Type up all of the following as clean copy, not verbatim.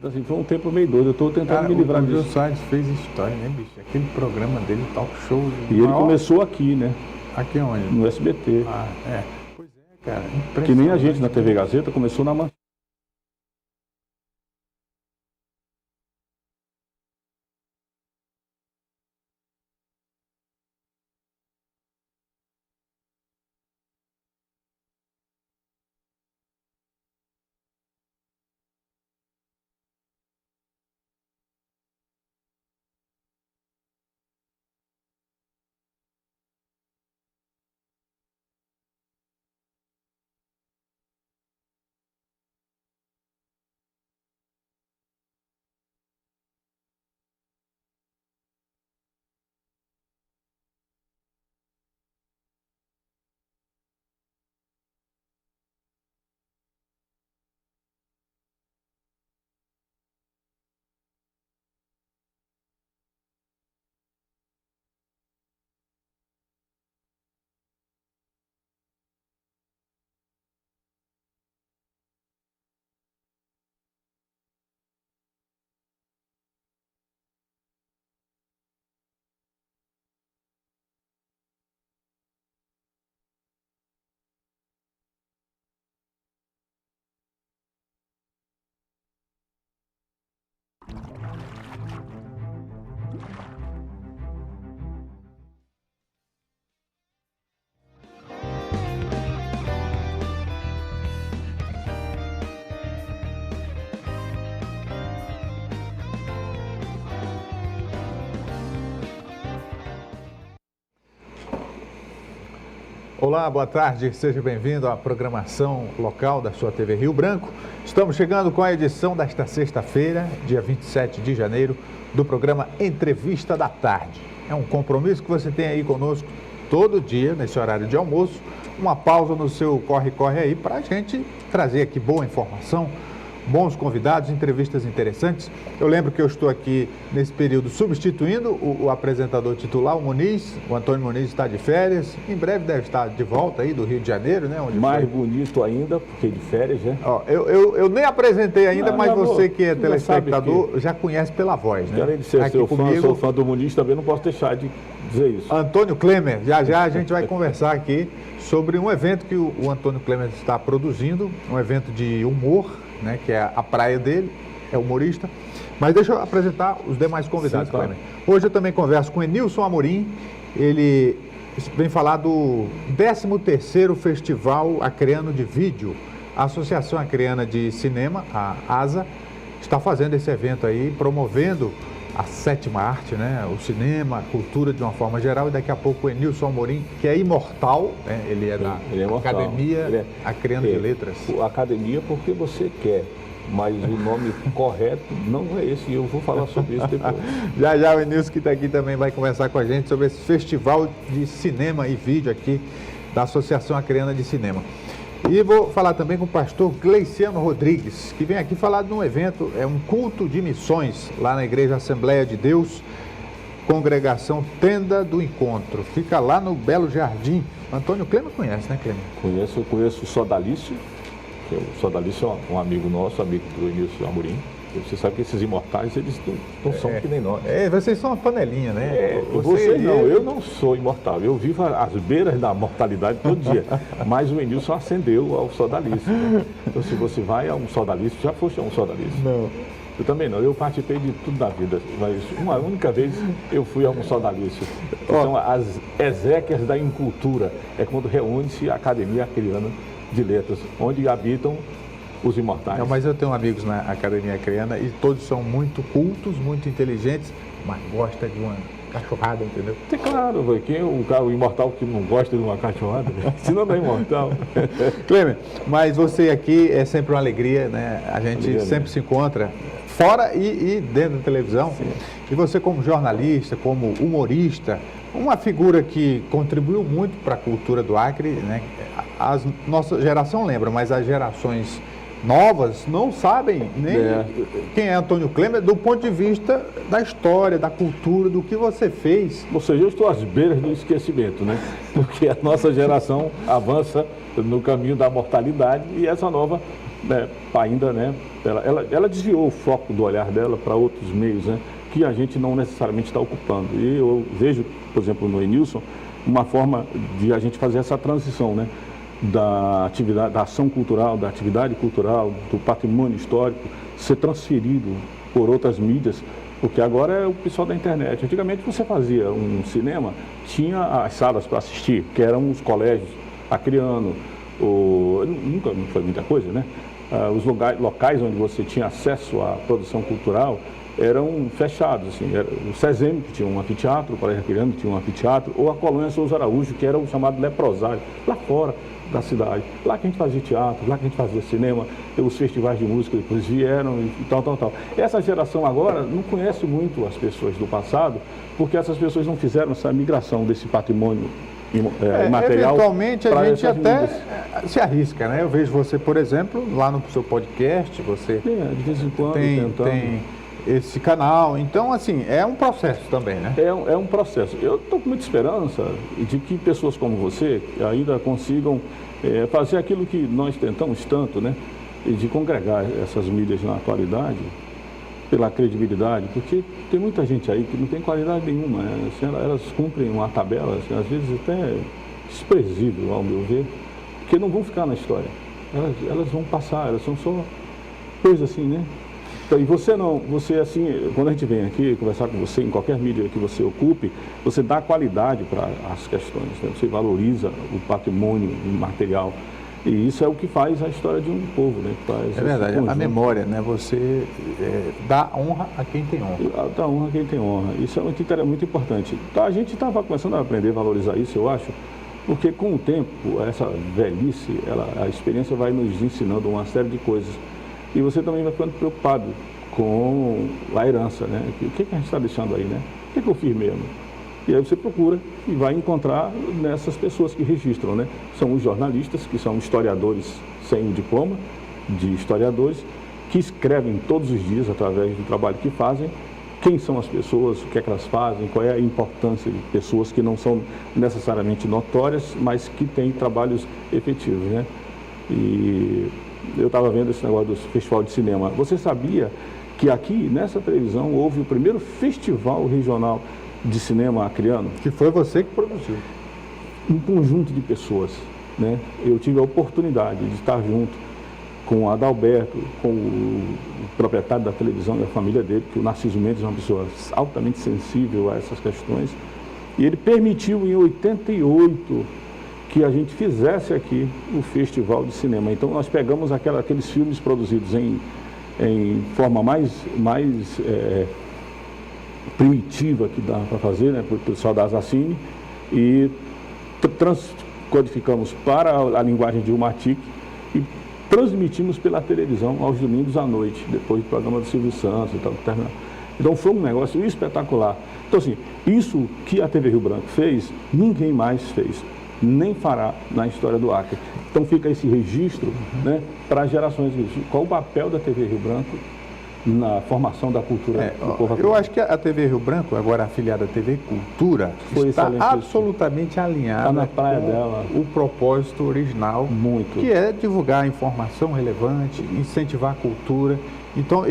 Assim, foi um tempo meio doido, eu estou tentando me livrar disso. O Jô Soares fez história, né, bicho? Aquele programa dele, talk show. E ele começou aqui, né? Aqui onde? No SBT. Ah, é. Pois é, cara. Que nem a gente na TV Gazeta começou na Manchete. Olá, boa tarde, seja bem-vindo à programação local da sua TV Rio Branco. Estamos chegando com a edição desta sexta-feira, dia 27 de janeiro, do programa Entrevista da Tarde. É um compromisso que você tem aí conosco todo dia, nesse horário de almoço, uma pausa no seu corre-corre aí para a gente trazer aqui boa informação, bons convidados, entrevistas interessantes. Eu lembro que eu estou aqui nesse período substituindo o apresentador titular, o Muniz. O Antônio Muniz está de férias, em breve deve estar de volta aí do Rio de Janeiro, né? Onde mais foi bonito ainda, porque de férias, né? Ó, eu nem apresentei ainda, Não, mas amor, você que é já telespectador já conhece pela voz, né? Além de ser aqui seu fã, comigo, sou fã do Muniz, também não posso deixar de dizer isso. Antônio Klemer. Já já a gente vai conversar aqui sobre um evento que o Antônio Klemer está produzindo, um evento de humor, né, que é a praia dele, é humorista. Mas deixa eu apresentar os demais convidados, Sim, claro. Klemer. Hoje eu também converso com Enilson Amorim. Ele vem falar do 13º Festival Acreano de Vídeo. A Associação Acreana de Cinema, a ASA, está fazendo esse evento aí, promovendo a sétima arte, né? O cinema, a cultura de uma forma geral. E daqui a pouco o Enilson Amorim, que é imortal, né? Ele é da Academia Acreana de Letras. A academia porque você quer, mas o nome correto não é esse, e eu vou falar sobre isso depois. Já já o Enilson, que está aqui, também vai conversar com a gente sobre esse festival de cinema e vídeo aqui da Associação Acreana de Cinema. E vou falar também com o pastor Gleiciano Rodrigues, que vem aqui falar de um evento, é um culto de missões lá na Igreja Assembleia de Deus, congregação Tenda do Encontro. Fica lá no Belo Jardim. Antônio Klemer conhece, né, Klemer? Eu conheço o Sodalício, que o Sodalício é um amigo nosso, amigo do Enilson Amorim. Você sabe que esses imortais, eles não são que nem nós. Vocês são uma panelinha, né? Você não, eu não sou imortal. Eu vivo às beiras da mortalidade todo dia. Mas o Enilson ascendeu ao Sodalício. Né? Então, se você vai a um Sodalício, já foste a um Sodalício? Não. Eu também não. Eu participei de tudo na vida. Mas uma única vez eu fui a um Sodalício. São as exéquias da incultura. É quando reúne-se a Academia Acreana de Letras, onde habitam os imortais. Não, mas eu tenho amigos na Academia Acreana e todos são muito cultos, muito inteligentes, mas gostam de uma cachorrada, entendeu? É claro, quem é o imortal que não gosta de uma cachorrada? Se não é imortal. Klemer, mas você aqui é sempre uma alegria, né? A gente sempre se encontra fora e dentro da televisão. Sim. E você como jornalista, como humorista, uma figura que contribuiu muito para a cultura do Acre, né? Nossa geração lembra, mas as gerações novas não sabem nem quem é Antônio Klemer do ponto de vista da história, da cultura, do que você fez. Ou seja, eu estou às beiras do esquecimento, né? Porque a nossa geração avança no caminho da mortalidade e essa nova ainda, né, ela desviou o foco do olhar dela para outros meios, né, que a gente não necessariamente está ocupando. E eu vejo, por exemplo, no Enilson, uma forma de a gente fazer essa transição, né, da atividade, da ação cultural, da atividade cultural, do patrimônio histórico, ser transferido por outras mídias, porque agora é o pessoal da internet. Antigamente você fazia um cinema, tinha as salas para assistir, que eram os colégios acreano, nunca foi muita coisa, né? Os locais onde você tinha acesso à produção cultural eram fechados, assim, era o SESEM, que tinha um anfiteatro, o Colégio Acreano tinha um anfiteatro, ou a Colônia Souza Araújo, que era o chamado leprosário, lá fora da cidade. Lá que a gente fazia teatro, lá que a gente fazia cinema, os festivais de música depois vieram e tal. Essa geração agora não conhece muito as pessoas do passado, porque essas pessoas não fizeram essa migração desse patrimônio material. Eventualmente a gente até se arrisca, né? Eu vejo você, por exemplo, lá no seu podcast, você de vez em quando tem esse canal, então assim, é um processo também, né? É um processo. Eu estou com muita esperança de que pessoas como você ainda consigam fazer aquilo que nós tentamos tanto, né? E de congregar essas mídias na atualidade pela credibilidade, porque tem muita gente aí que não tem qualidade nenhuma, né? Assim, elas cumprem uma tabela, assim, às vezes até desprezível, ao meu ver, porque não vão ficar na história. Elas vão passar, elas são só coisas assim, né? Então, e você assim, quando a gente vem aqui conversar com você, em qualquer mídia que você ocupe, você dá qualidade para as questões, né? Você valoriza o patrimônio material. E isso é o que faz a história de um povo, né? Que faz é verdade, a memória, né? Você dá honra a quem tem honra. Dá honra a quem tem honra. Isso é muito importante. Então, a gente estava começando a aprender a valorizar isso, eu acho, porque com o tempo, essa velhice, a experiência vai nos ensinando uma série de coisas. E você também vai ficando preocupado com a herança, né? O que a gente está deixando aí, né? O que eu fiz mesmo? E aí você procura e vai encontrar nessas pessoas que registram, né? São os jornalistas, que são historiadores sem o diploma de historiadores, que escrevem todos os dias através do trabalho que fazem, quem são as pessoas, o que é que elas fazem, qual é a importância de pessoas que não são necessariamente notórias, mas que têm trabalhos efetivos, né? E eu estava vendo esse negócio do festival de cinema. Você sabia que aqui, nessa televisão, houve o primeiro festival regional de cinema acreano? Que foi você que produziu. Um conjunto de pessoas, né? Eu tive a oportunidade de estar junto com o Adalberto, com o proprietário da televisão e a família dele, que o Narciso Mendes é uma pessoa altamente sensível a essas questões. E ele permitiu, em 88, que a gente fizesse aqui o festival de cinema. Então, nós pegamos aqueles filmes produzidos em forma mais primitiva que dá para fazer, né, para o pessoal da Assassine, e transcodificamos para a linguagem de Umatic e transmitimos pela televisão aos domingos à noite, depois do programa do Silvio Santos e tal. Então, foi um negócio espetacular. Então, assim, isso que a TV Rio Branco fez, ninguém mais fez, nem fará na história do Acre. Então fica esse registro, né, para gerações. Qual o papel da TV Rio Branco na formação da cultura do povo acreano? Eu acho que a TV Rio Branco, agora afiliada à TV Cultura, está absolutamente alinhada na praia com dela. O propósito original, que é divulgar informação relevante, incentivar a cultura. Então,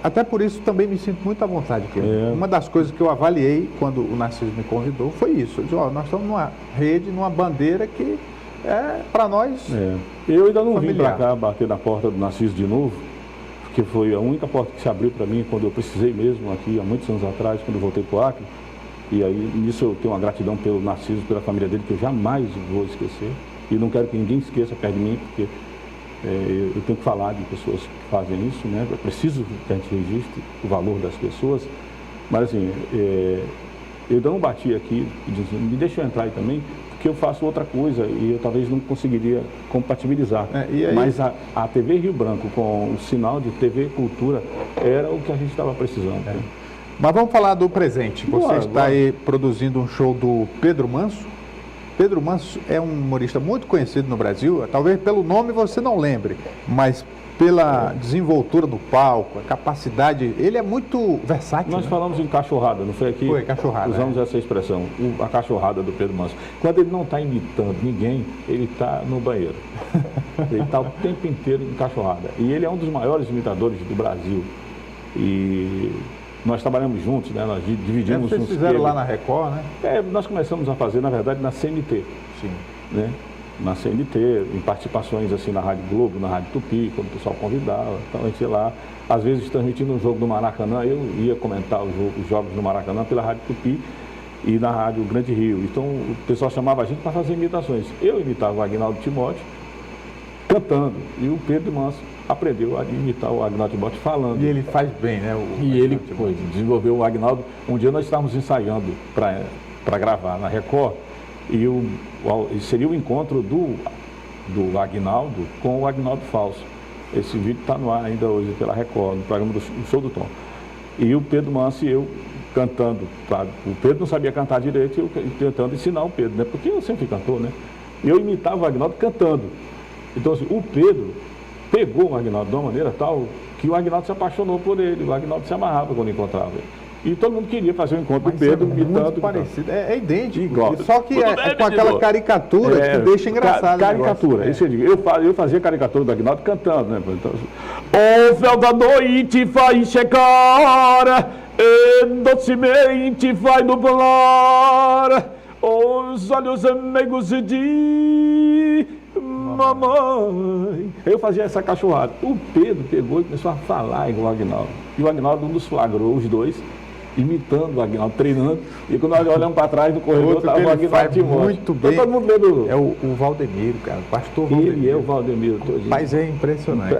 até por isso, também me sinto muito à vontade. Uma das coisas que eu avaliei quando o Narciso me convidou foi isso. Eu disse, nós estamos numa rede, numa bandeira que para nós, Eu ainda não vim para cá bater na porta do Narciso de novo, porque foi a única porta que se abriu para mim quando eu precisei mesmo, aqui há muitos anos atrás, quando eu voltei para o Acre. E aí, nisso eu tenho uma gratidão pelo Narciso, pela família dele, que eu jamais vou esquecer. E não quero que ninguém esqueça perto de mim, porque eu tenho que falar de pessoas que fazem isso, né? Eu preciso que a gente registre o valor das pessoas, mas assim, eu ainda não bati aqui, me deixa eu entrar aí também, porque eu faço outra coisa e eu talvez não conseguiria compatibilizar. Mas a TV Rio Branco com o sinal de TV Cultura era o que a gente estava precisando. Né? Mas vamos falar do presente. Você está aí produzindo um show do Pedro Manso. Pedro Manso é um humorista muito conhecido no Brasil, talvez pelo nome você não lembre, mas pela desenvoltura do palco, a capacidade, ele é muito versátil. Nós falamos em cachorrada, não foi aqui? Foi, cachorrada. Usamos essa expressão, a cachorrada do Pedro Manso. Quando ele não está imitando ninguém, ele está no banheiro. Ele está o tempo inteiro em cachorrada. E ele é um dos maiores imitadores do Brasil. E nós trabalhamos juntos, né? Nós dividimos... Vocês fizeram lá na Record, né? Nós começamos a fazer, na verdade, na CNT. Sim. Né? Na CNT, em participações assim na Rádio Globo, na Rádio Tupi, quando o pessoal convidava, então a gente ia lá, às vezes transmitindo um jogo do Maracanã, eu ia comentar os jogos do Maracanã pela Rádio Tupi e na Rádio Grande Rio. Então o pessoal chamava a gente para fazer imitações. Eu imitava o Agnaldo Timóteo cantando e o Pedro Manso aprendeu a imitar o Agnaldo Timóteo falando. E ele faz bem, né? E ele desenvolveu o Agnaldo. Um dia nós estávamos ensaiando para gravar na Record. E seria o encontro do Agnaldo com o Agnaldo Falso. Esse vídeo está no ar ainda hoje pela Record, no programa do Show do Tom. E o Pedro Manso e eu cantando. O Pedro não sabia cantar direito e eu tentando ensinar o Pedro, né? Porque eu sempre cantor, né? E eu imitava o Agnaldo cantando. Então, assim, o Pedro pegou o Agnaldo de uma maneira tal que o Agnaldo se apaixonou por ele. O Agnaldo se amarrava quando encontrava ele. E todo mundo queria fazer um encontro do Pedro imitando. Muito parecido, é idêntico. Igual. Só que é com aquela caricatura que deixa engraçado. Caricatura, isso eu digo. Eu fazia caricatura do Agnaldo cantando, né? Então, o véu da noite vai chegar, e docemente vai nublar os olhos amigos de mamãe. Eu fazia essa cachorrada. O Pedro pegou e começou a falar igual o Agnaldo. E o Agnaldo nos flagrou, os dois, imitando o Agnaldo, treinando. E quando nós olhamos para trás no corredor, estava o Agnaldo Timóteo. Muito bem. Todo mundo vendo. É o Valdemiro, cara. O pastor Valdemiro. Ele é o Valdemiro. Mas é impressionante.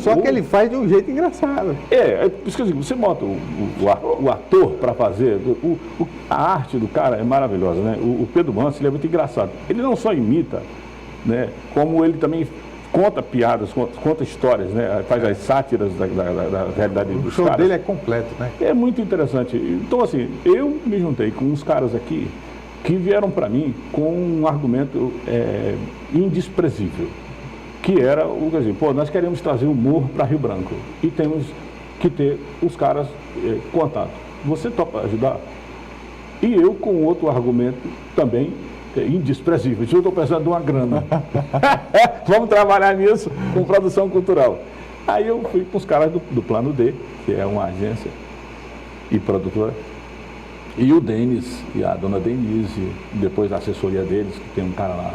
Só que ele faz de um jeito engraçado. É por isso que eu digo, você bota o ator para fazer, a arte do cara é maravilhosa, né? O Pedro Manso, ele é muito engraçado. Ele não só imita, né? Como ele também conta piadas, conta histórias, né? Faz as sátiras da realidade dos caras. O show dele é completo, né? É muito interessante. Então, assim, eu me juntei com uns caras aqui que vieram para mim com um argumento indesprezível, que era, quer dizer, nós queremos trazer humor para Rio Branco e temos que ter os caras contato. Você topa ajudar? E eu com outro argumento também indesprezível. Eu estou precisando de uma grana. Vamos trabalhar nisso com produção cultural. Aí eu fui com os caras do Plano D, que é uma agência e produtora, e o Denis e a dona Denise, depois a assessoria deles, que tem um cara lá,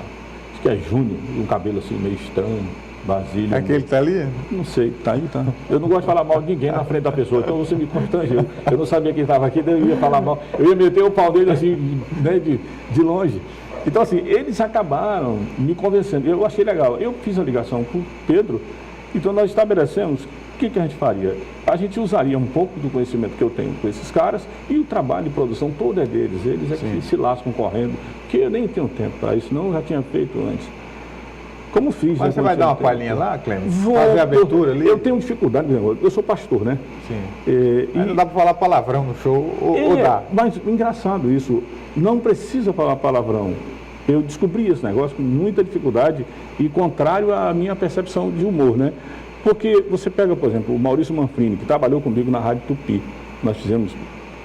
acho que é Júnior, um cabelo assim meio estranho, Basílio. Aquele que tá ali? Não sei, tá aí, tá. Eu não gosto de falar mal de ninguém na frente da pessoa, então você me constrangeu. Eu não sabia quem estava aqui, eu ia falar mal. Eu ia meter o pau dele assim, né, de longe. Então, assim, eles acabaram me convencendo. Eu achei legal. Eu fiz a ligação com o Pedro, então nós estabelecemos o que a gente faria. A gente usaria um pouco do conhecimento que eu tenho com esses caras e o trabalho de produção todo é deles. Eles é que se lascam correndo, porque eu nem tenho tempo para isso, não, eu já tinha feito antes. Como fiz. Mas você vai dar uma palhinha lá, Clemente? Vou. Fazer a abertura ali? Eu tenho dificuldade, eu sou pastor, né? Sim. Não dá para falar palavrão no show, ou dá? Mas engraçado isso, não precisa falar palavrão. Eu descobri esse negócio com muita dificuldade e contrário à minha percepção de humor, né? Porque você pega, por exemplo, o Maurício Manfrini, que trabalhou comigo na Rádio Tupi. Nós fizemos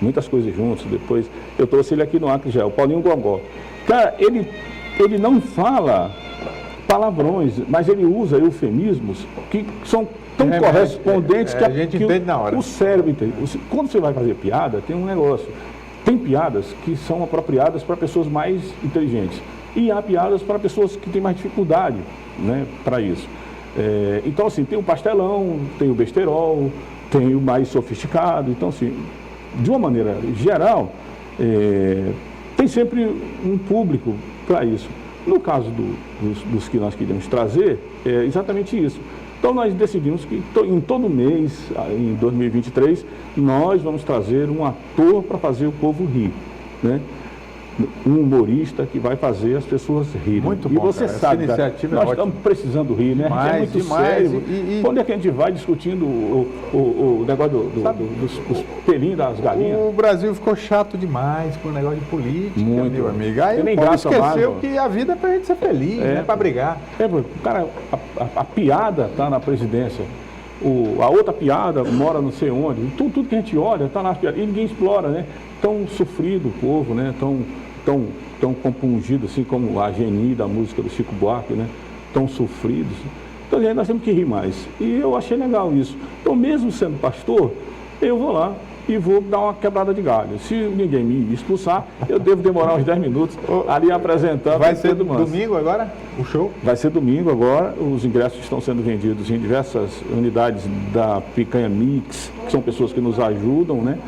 muitas coisas juntos, depois eu trouxe ele aqui no Acre já, o Paulinho Gogó. Cara, ele não fala palavrões, mas ele usa eufemismos que são tão correspondentes que a gente entende na hora. O cérebro entende. Quando você vai fazer piada, tem um negócio. Tem piadas que são apropriadas para pessoas mais inteligentes e há piadas para pessoas que têm mais dificuldade, né, para isso. Então, assim, tem o pastelão, tem o besterol, tem o mais sofisticado. Então, assim, de uma maneira geral, tem sempre um público para isso. No caso dos que nós queríamos trazer, é exatamente isso. Então, nós decidimos que em todo mês, em 2023, nós vamos trazer um ator para fazer o povo rir, né? um humorista que vai fazer as pessoas rirem. Muito e bom, você cara. sabe, essa iniciativa nós é ótima. estamos precisando rir, né? É muito Demais. sério. Quando é que a gente vai discutindo o negócio dos pelinhos das galinhas? O Brasil ficou chato demais com o negócio de política, Muito, meu amigo. Aí nem o povo graça esqueceu mais, que a vida é pra gente ser feliz, não é pra brigar. O cara, a piada está na presidência. A outra piada mora não sei onde. Tudo que a gente olha está nas piadas. E ninguém explora, né? Tão sofrido o povo, né? Tão compungido, assim como a Geni da música do Chico Buarque, né? Tão sofridos. Então, nós temos que rir mais. E eu achei legal isso. Então, mesmo sendo pastor, eu vou lá e vou dar uma quebrada de galho. Se ninguém me expulsar, eu devo demorar uns 10 minutos ali apresentando. Vai ser domingo agora, o show? Vai ser domingo agora. Os ingressos estão sendo vendidos em diversas unidades da Picanha Mix, que são pessoas que nos ajudam, né?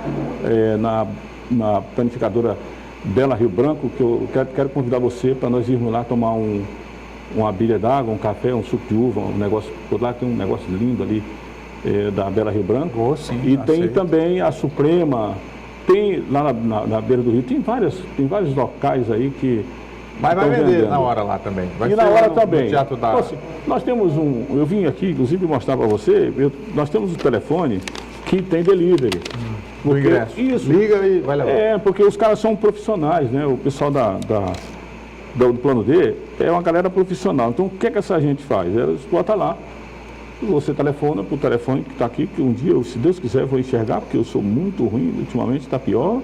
Na panificadora Bela Rio Branco, que eu quero convidar você para nós irmos lá tomar uma bilha d'água, um café, um suco de uva, um negócio. Por lá tem um negócio lindo ali. Da Bela Rio Branco. Sim, e tem também a Suprema, tem lá na beira do rio, tem vários locais aí que. Mas vai vender vendendo. na hora lá também. Vai e na hora também. No Teatro da... Então, assim, nós temos eu vim aqui, inclusive, mostrar para você, nós temos um telefone que tem delivery. Do ingresso. Isso. Liga e vai levar. Porque os caras são profissionais, né? O pessoal do Plano D é uma galera profissional. Então, o que essa gente faz? Eles botam lá. Você telefona para o telefone que está aqui, que um dia, se Deus quiser, eu vou enxergar, porque eu sou muito ruim, ultimamente está pior.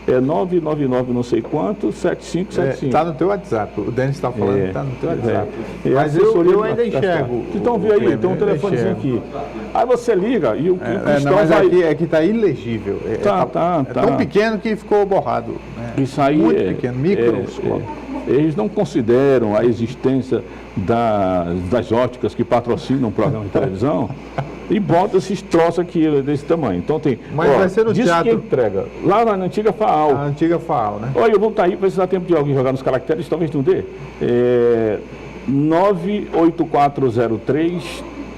É 999 não sei quanto, 7575. Está no teu WhatsApp, o Denis está falando que está no teu WhatsApp. Mas eu ainda enxergo. Então vê aí, tem um telefonezinho aqui. Aí você liga e o não, mas aqui é que está ilegível. Tá. Tão pequeno que ficou borrado. Né? Isso aí muito pequeno, microscópio. Eles não consideram a existência das óticas que patrocinam um programa de televisão e botam esses troços aqui desse tamanho. Então tem. Mas vai ser no teatro. Que entrega. Lá na antiga FAAL. A antiga FAAL, né? Olha, eu vou estar aí, vai precisar tempo de alguém jogar nos caracteres, talvez não dê.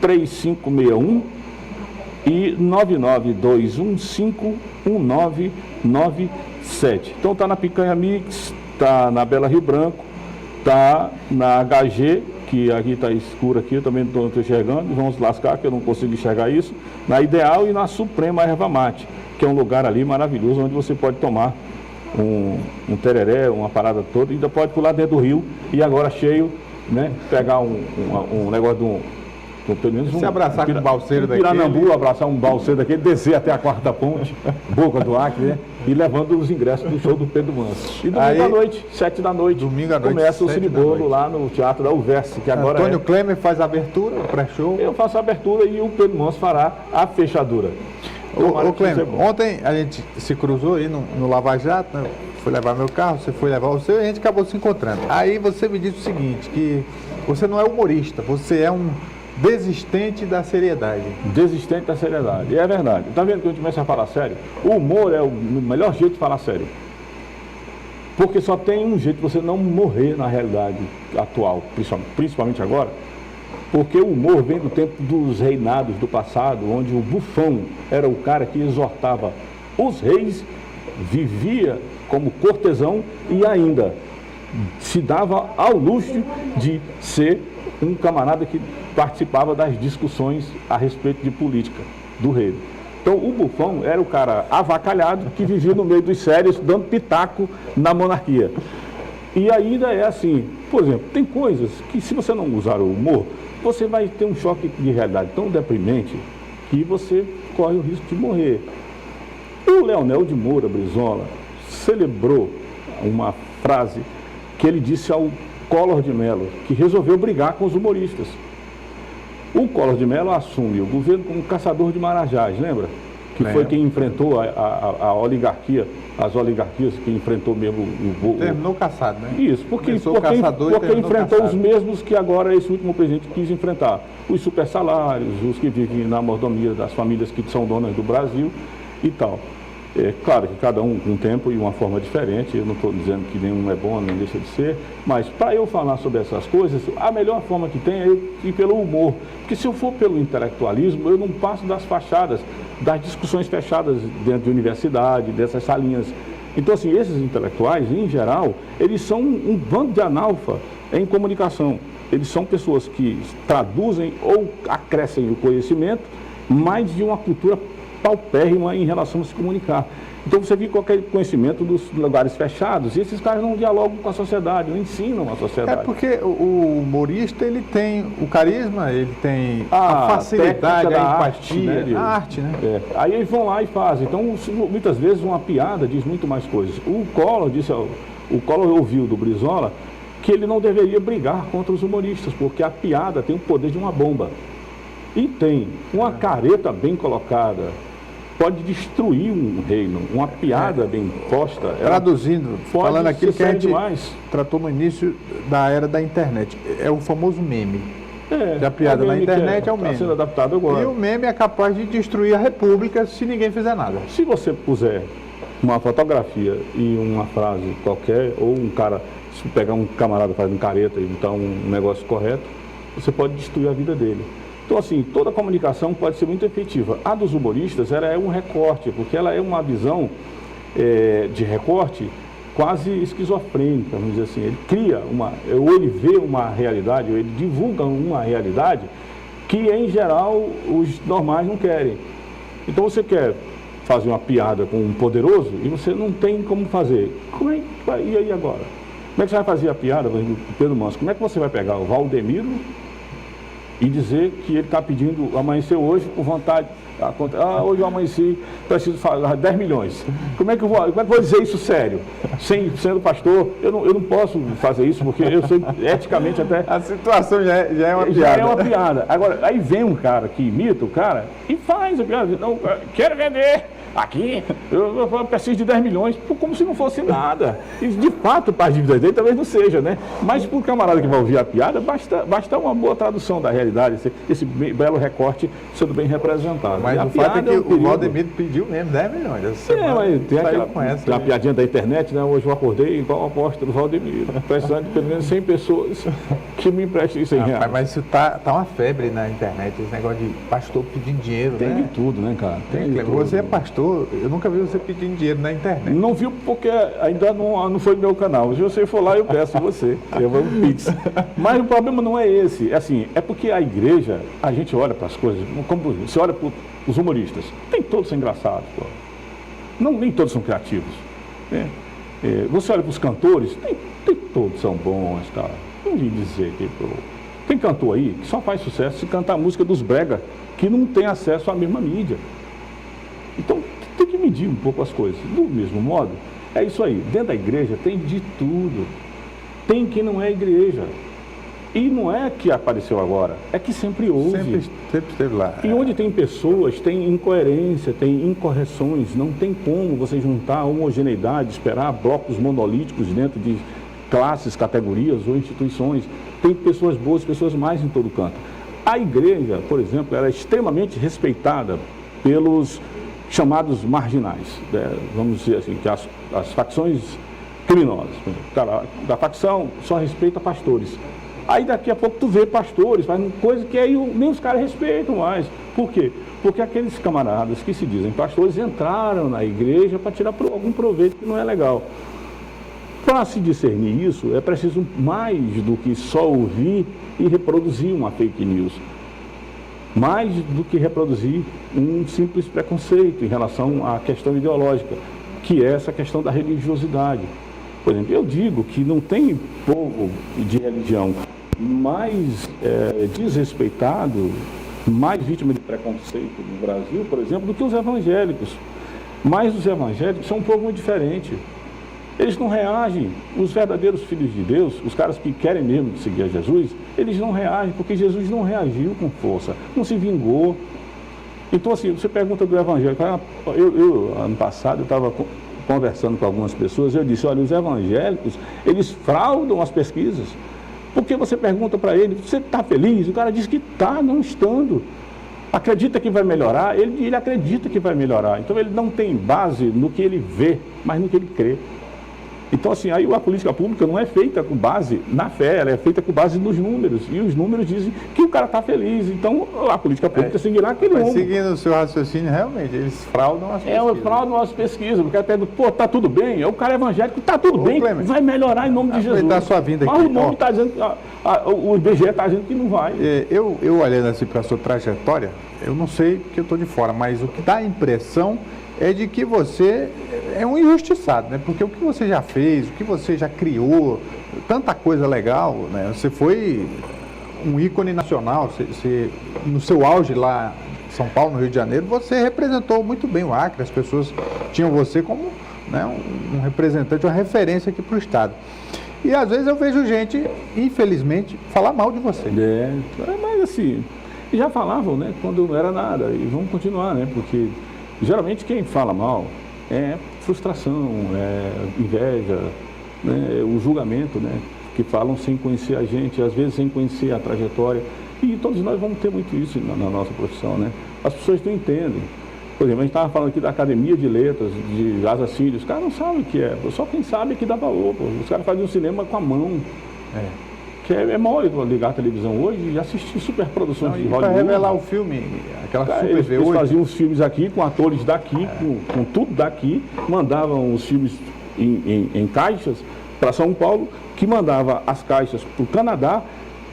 98403-3561 e 992151997. Então tá na Picanha Mix, tá na Bela Rio Branco, tá na HG, que aqui está escuro aqui, eu também não estou enxergando, vamos lascar que eu não consigo enxergar isso, na Ideal e na Suprema Erva Mate, que é um lugar ali maravilhoso, onde você pode tomar um tereré, uma parada toda, e ainda pode pular dentro do rio, e agora cheio, né, pegar um negócio de pelo menos se abraçar com um balseiro daquele. Piranambu, abraçar um balseiro daquele, descer até a Quarta Ponte, Boca do Acre, né? E levando os ingressos do show do Pedro Manso. E domingo à noite, 7 da noite, domingo à noite, começa o Ciribolo lá no Teatro da Uverse, que agora Antônio Klemer faz a abertura, o pré-show. Eu faço a abertura e o Pedro Manso fará a fechadura. Ô Klemer, ontem a gente se cruzou aí no Lava Jato, né? Fui levar meu carro, você foi levar o seu e a gente acabou se encontrando. Aí você me disse o seguinte, que você não é humorista, você é um desistente da seriedade. Desistente da seriedade. E é verdade. Está vendo que a gente começa a falar sério? O humor é o melhor jeito de falar sério. Porque só tem um jeito de você não morrer na realidade atual, principalmente agora. Porque o humor vem do tempo dos reinados do passado, onde o bufão era o cara que exortava os reis, vivia como cortesão e ainda se dava ao luxo de ser um camarada que participava das discussões a respeito de política do rei. Então o bufão era o cara avacalhado que vivia no meio dos sérios dando pitaco na monarquia. E ainda é assim, por exemplo, tem coisas que se você não usar o humor, você vai ter um choque de realidade tão deprimente que você corre o risco de morrer. O Leonel de Moura Brizola celebrou uma frase que ele disse ao Collor de Mello, que resolveu brigar com os humoristas. O Collor de Mello assume o governo como caçador de marajás, lembra? Que foi quem enfrentou a oligarquia, as oligarquias que enfrentou mesmo o... Terminou caçado, né? Isso, porque enfrentou caçado. Os mesmos que agora esse último presidente quis enfrentar. Os supersalários, os que vivem na mordomia das famílias que são donas do Brasil e tal. É claro que cada um com um tempo e uma forma diferente, eu não estou dizendo que nenhum é bom, nem deixa de ser, mas para eu falar sobre essas coisas, a melhor forma que tem é eu ir pelo humor. Porque se eu for pelo intelectualismo, eu não passo das fachadas, das discussões fechadas dentro de universidade, dessas salinhas Então, assim, esses intelectuais, em geral, eles são um bando de analfa em comunicação. Eles são pessoas que traduzem ou acrescem o conhecimento, mas de uma cultura paupérrima em relação a se comunicar. Então você viu qualquer conhecimento dos lugares fechados, e esses caras não dialogam com a sociedade, não ensinam a sociedade. É porque o humorista, ele tem o carisma, ele tem a facilidade, a empatia, né, a arte, né? É. Aí eles vão lá e fazem. Então, muitas vezes, uma piada diz muito mais coisas. O Collor ouviu do Brizola que ele não deveria brigar contra os humoristas, porque a piada tem o poder de uma bomba. E tem uma careta bem colocada, pode destruir um reino. Uma piada bem posta. Traduzindo, falando aquilo que a gente demais. tratou no início da era da internet, é o famoso meme. É, a piada na internet é o meme. Está sendo adaptado agora. E o meme é capaz de destruir a república se ninguém fizer nada. Se você puser uma fotografia e uma frase qualquer, ou um cara, se pegar um camarada fazendo careta e botar um negócio correto, você pode destruir a vida dele. Então, assim, toda comunicação pode ser muito efetiva. A dos humoristas, ela é um recorte, porque ela é uma visão de recorte quase esquizofrênica, vamos dizer assim. Ele cria ou ele vê uma realidade, ou ele divulga uma realidade que, em geral, os normais não querem. Então, você quer fazer uma piada com um poderoso e você não tem como fazer. E aí agora? Como é que você vai fazer a piada, por exemplo, Pedro Manso? Como é que você vai pegar o Valdemiro e dizer que ele está pedindo amanhecer hoje por vontade? Hoje eu amanheci, preciso falar 10 milhões. Como é que eu vou dizer isso sério? Sendo pastor, eu não posso fazer isso, porque eu sei eticamente até... A situação já é uma piada. Já é uma piada. Agora, aí vem um cara que imita o cara e faz a piada. Não, quero vender aqui, eu preciso de 10 milhões, como se não fosse nada. E de fato, para as dívidas dele, talvez não seja, né? Mas para o camarada que vai ouvir a piada, basta uma boa tradução da realidade, esse belo recorte sendo bem representado. Mas o fato é que o Valdemiro pediu mesmo 10 milhões. Mas tem aquela piadinha da internet, né? Hoje eu acordei igual o apóstolo Valdemiro, precisando de pelo menos 100 pessoas que me emprestem 100 reais. Mas isso tá uma febre na internet, esse negócio de pastor pedindo dinheiro, tem, né? Tem de tudo, né, cara? Tem de tudo. Você é pastor, eu nunca vi você pedindo dinheiro na internet. Não viu porque ainda não foi meu canal. Se você for lá, eu peço a você. Eu vou no Pix. Mas o problema não é esse. É porque a igreja, a gente olha para as coisas, como você olha para os humoristas. Nem todos são engraçados, pô. Nem todos são criativos. Você olha para os cantores, nem todos são bons, tá? Não vim dizer que... Tem cantor aí que só faz sucesso se cantar a música dos brega, que não tem acesso à mesma mídia. Então, tem que medir um pouco as coisas. Do mesmo modo, é isso aí. Dentro da igreja tem de tudo. Tem quem não é igreja. E não é que apareceu agora, é que sempre houve. Sempre esteve lá. E onde tem pessoas, tem incoerência, tem incorreções. Não tem como você juntar a homogeneidade, esperar blocos monolíticos dentro de classes, categorias ou instituições. Tem pessoas boas, pessoas mais em todo canto. A igreja, por exemplo, ela é extremamente respeitada pelos chamados marginais, vamos dizer assim, que as facções criminosas. Cara, da facção só respeita pastores. Aí daqui a pouco tu vê pastores fazendo coisa que aí nem os caras respeitam mais. Por quê? Porque aqueles camaradas que se dizem pastores entraram na igreja para tirar algum proveito que não é legal. Para se discernir isso, é preciso mais do que só ouvir e reproduzir uma fake news. Mais do que reproduzir um simples preconceito em relação à questão ideológica, que é essa questão da religiosidade. Por exemplo, eu digo que não tem povo de religião mais desrespeitado, mais vítima de preconceito no Brasil, por exemplo, do que os evangélicos. Mas os evangélicos são um povo muito diferente. Eles não reagem, os verdadeiros filhos de Deus, os caras que querem mesmo seguir a Jesus, eles não reagem, porque Jesus não reagiu com força, não se vingou. Então, assim, você pergunta do evangélico, ano passado, eu estava conversando com algumas pessoas, eu disse, olha, os evangélicos, eles fraudam as pesquisas, porque você pergunta para ele, você está feliz? O cara diz que está, não estando. Acredita que vai melhorar? Ele acredita que vai melhorar, então ele não tem base no que ele vê, mas no que ele crê. Então, assim, aí a política pública não é feita com base na fé, ela é feita com base nos números. E os números dizem que o cara está feliz. Então, a política pública seguirá aquele rumo. Seguindo o seu raciocínio, realmente, eles fraudam as pesquisas. Fraudam as pesquisas. O cara pergunta, pô, tá tudo bem? É o cara evangélico, tá tudo bem, Clemente, vai melhorar em nome de Jesus. Da sua vinda Mas aqui, o nome está dizendo, o IBGE está dizendo que não vai. Eu olhando assim para a sua trajetória, eu não sei porque eu estou de fora, mas o que dá a impressão é de que você é um injustiçado, né? Porque o que você já fez, o que você já criou, tanta coisa legal, né? Você foi um ícone nacional, você, no seu auge lá em São Paulo, no Rio de Janeiro, você representou muito bem o Acre, as pessoas tinham você como, né, um representante, uma referência aqui para o Estado. E às vezes eu vejo gente, infelizmente, falar mal de você. Mas assim, já falavam, né, quando não era nada, e vamos continuar, né, porque geralmente quem fala mal é frustração, é inveja, né, o julgamento, né, que falam sem conhecer a gente, às vezes sem conhecer a trajetória. E todos nós vamos ter muito isso na nossa profissão, né? As pessoas não entendem. Por exemplo, a gente estava falando aqui da Academia de Letras, de Asa Cílios, os caras não sabem o que é, só quem sabe é que dá valor. Pô. Os caras faziam cinema com a mão. Que é mole ligar a televisão hoje e assistir superproduções de Hollywood. Para revelar o filme, aquela super eles V8. faziam os filmes aqui, com atores daqui, com tudo daqui, mandavam os filmes em caixas para São Paulo, que mandava as caixas para o Canadá,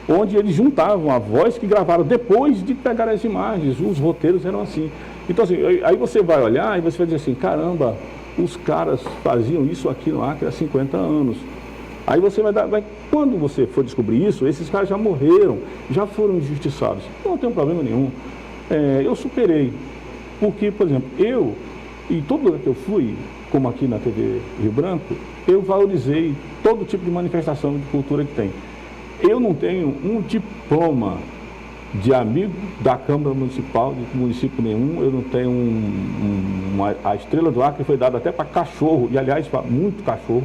onde eles juntavam a voz que gravaram depois de pegar as imagens. Os roteiros eram assim. Então, assim, aí você vai olhar e você vai dizer assim, caramba, os caras faziam isso aqui no Acre há 50 anos. Aí você quando você for descobrir isso, esses caras já morreram, já foram injustiçados. Não tem problema nenhum. Eu superei. Porque, por exemplo, eu, e todo lugar que eu fui, como aqui na TV Rio Branco, eu valorizei todo tipo de manifestação de cultura que tem. Eu não tenho um diploma de amigo da Câmara Municipal, de município nenhum, eu não tenho a Estrela do Acre foi dada até para cachorro, e aliás, para muito cachorro.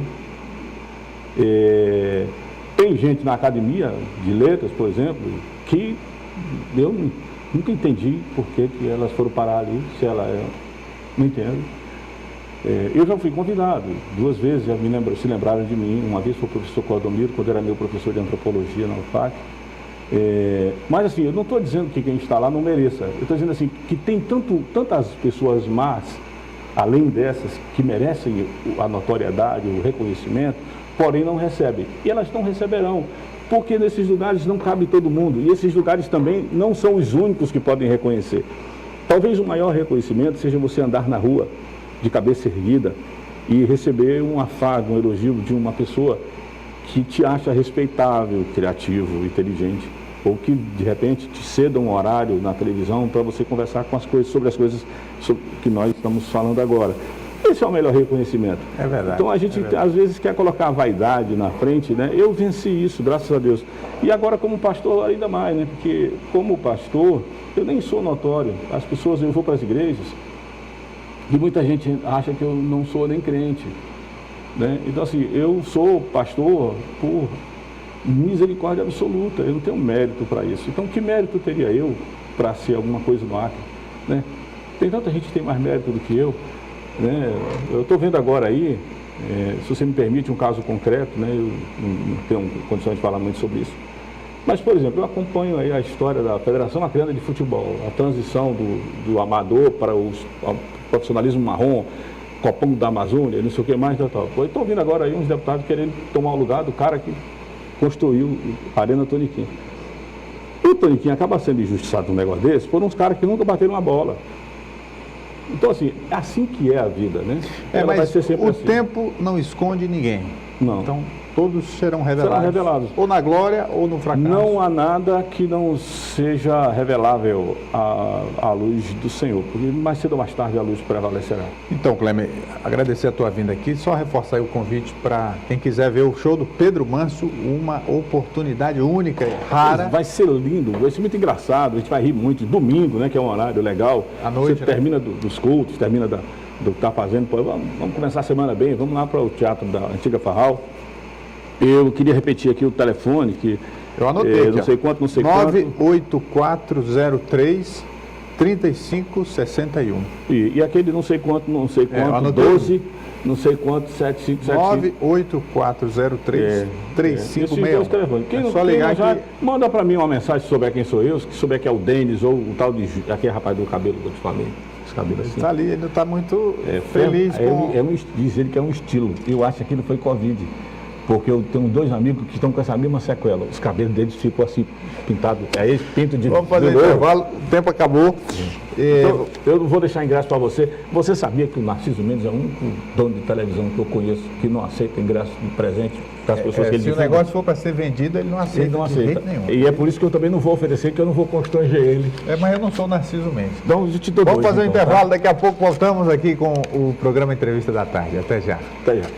Tem gente na Academia de Letras, por exemplo, que eu nunca entendi por que elas foram parar ali, se ela não entendo. Eu já fui convidado 2 vezes, já se lembraram de mim, uma vez foi o professor Clodomiro, quando era meu professor de antropologia na UFAC. Mas assim, eu não estou dizendo que quem está lá não mereça, eu estou dizendo assim, que tem tantas pessoas más, além dessas, que merecem a notoriedade, o reconhecimento, porém não recebem. E elas não receberão, porque nesses lugares não cabe todo mundo, e esses lugares também não são os únicos que podem reconhecer. Talvez o maior reconhecimento seja você andar na rua, de cabeça erguida, e receber um afago, um elogio de uma pessoa que te acha respeitável, criativo, inteligente, ou que de repente te ceda um horário na televisão para você conversar sobre as coisas que nós estamos falando agora. Esse é o melhor reconhecimento. É verdade. Então a gente às vezes quer colocar a vaidade na frente, né? Eu venci isso, graças a Deus. E agora como pastor ainda mais, né? Porque como pastor, eu nem sou notório. As pessoas, eu vou para as igrejas e muita gente acha que eu não sou nem crente, né? Então assim, eu sou pastor por misericórdia absoluta, eu não tenho mérito para isso. Então que mérito teria eu para ser alguma coisa no Acre, né? Tem tanta gente que tem mais mérito do que eu, né? Eu estou vendo agora aí, se você me permite um caso concreto, né? Eu não tenho condições de falar muito sobre isso. Mas, por exemplo, eu acompanho aí a história da Federação Acreana de Futebol, a transição do amador para o profissionalismo marrom, Copão da Amazônia, não sei o que mais, tal. Eu estou ouvindo agora aí uns deputados querendo tomar o lugar do cara que construiu a Arena Toniquim. O Toniquim acaba sendo injustiçado num negócio desse por uns caras que nunca bateram uma bola. Então, assim, é assim que é a vida, né? Ela mas vai ser sempre o assim. tempo não esconde ninguém. Não. Então, todos serão revelados. Ou na glória ou no fracasso. Não há nada que não seja revelável à luz do Senhor, porque mais cedo ou mais tarde a luz prevalecerá. Então, Clemente, agradecer a tua vinda aqui, só reforçar aí o convite para quem quiser ver o show do Pedro Manso, uma oportunidade única e rara. Vai ser lindo, vai ser muito engraçado, a gente vai rir muito. Domingo, né, que é um horário legal. À noite, você termina dos cultos, termina do que está fazendo. Pô, vamos começar a semana bem, vamos lá para o Teatro da Antiga Farral. Eu queria repetir aqui o telefone, que eu anotei, não sei quanto, 98403 3561. E aquele não sei quanto, 12, não sei quanto, 7575. 98403-3561. Quem só ligar aqui. Manda para mim uma mensagem se souber quem sou eu, se souber que é o Denis ou o tal de aquele rapaz do cabelo que eu te falei. Esse cabelo assim. Está ali, ele está muito feliz com... Diz ele que é um estilo. Eu acho que aquilo foi Covid. Porque eu tenho 2 amigos que estão com essa mesma sequela. Os cabelos deles ficam assim, pintados. É esse pinto de... Vamos fazer intervalo, o tempo acabou. Então, eu vou deixar ingresso para você. Você sabia que o Narciso Mendes é o único dono de televisão que eu conheço que não aceita ingresso de presente para as pessoas que ele Se o negócio for para ser vendido, ele não aceita. Ele não aceita. De jeito nenhum. E é por isso que eu também não vou oferecer, que eu não vou constranger ele. Mas eu não sou o Narciso Mendes. Então, eu te dou Vamos fazer um então, intervalo, daqui a pouco voltamos aqui com o programa Entrevista da Tarde. Até já. Até já.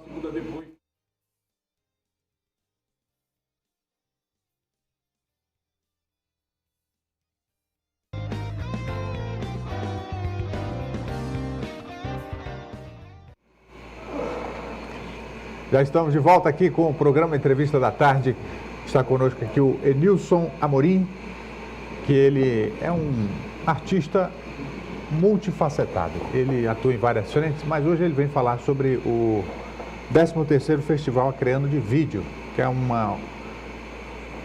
Segunda depois. Já estamos de volta aqui com o programa Entrevista da Tarde. Está conosco aqui o Enilson Amorim, que ele é um artista multifacetado. Ele atua em várias frentes, mas hoje ele vem falar sobre o 13º Festival Acreano de Vídeo, que é uma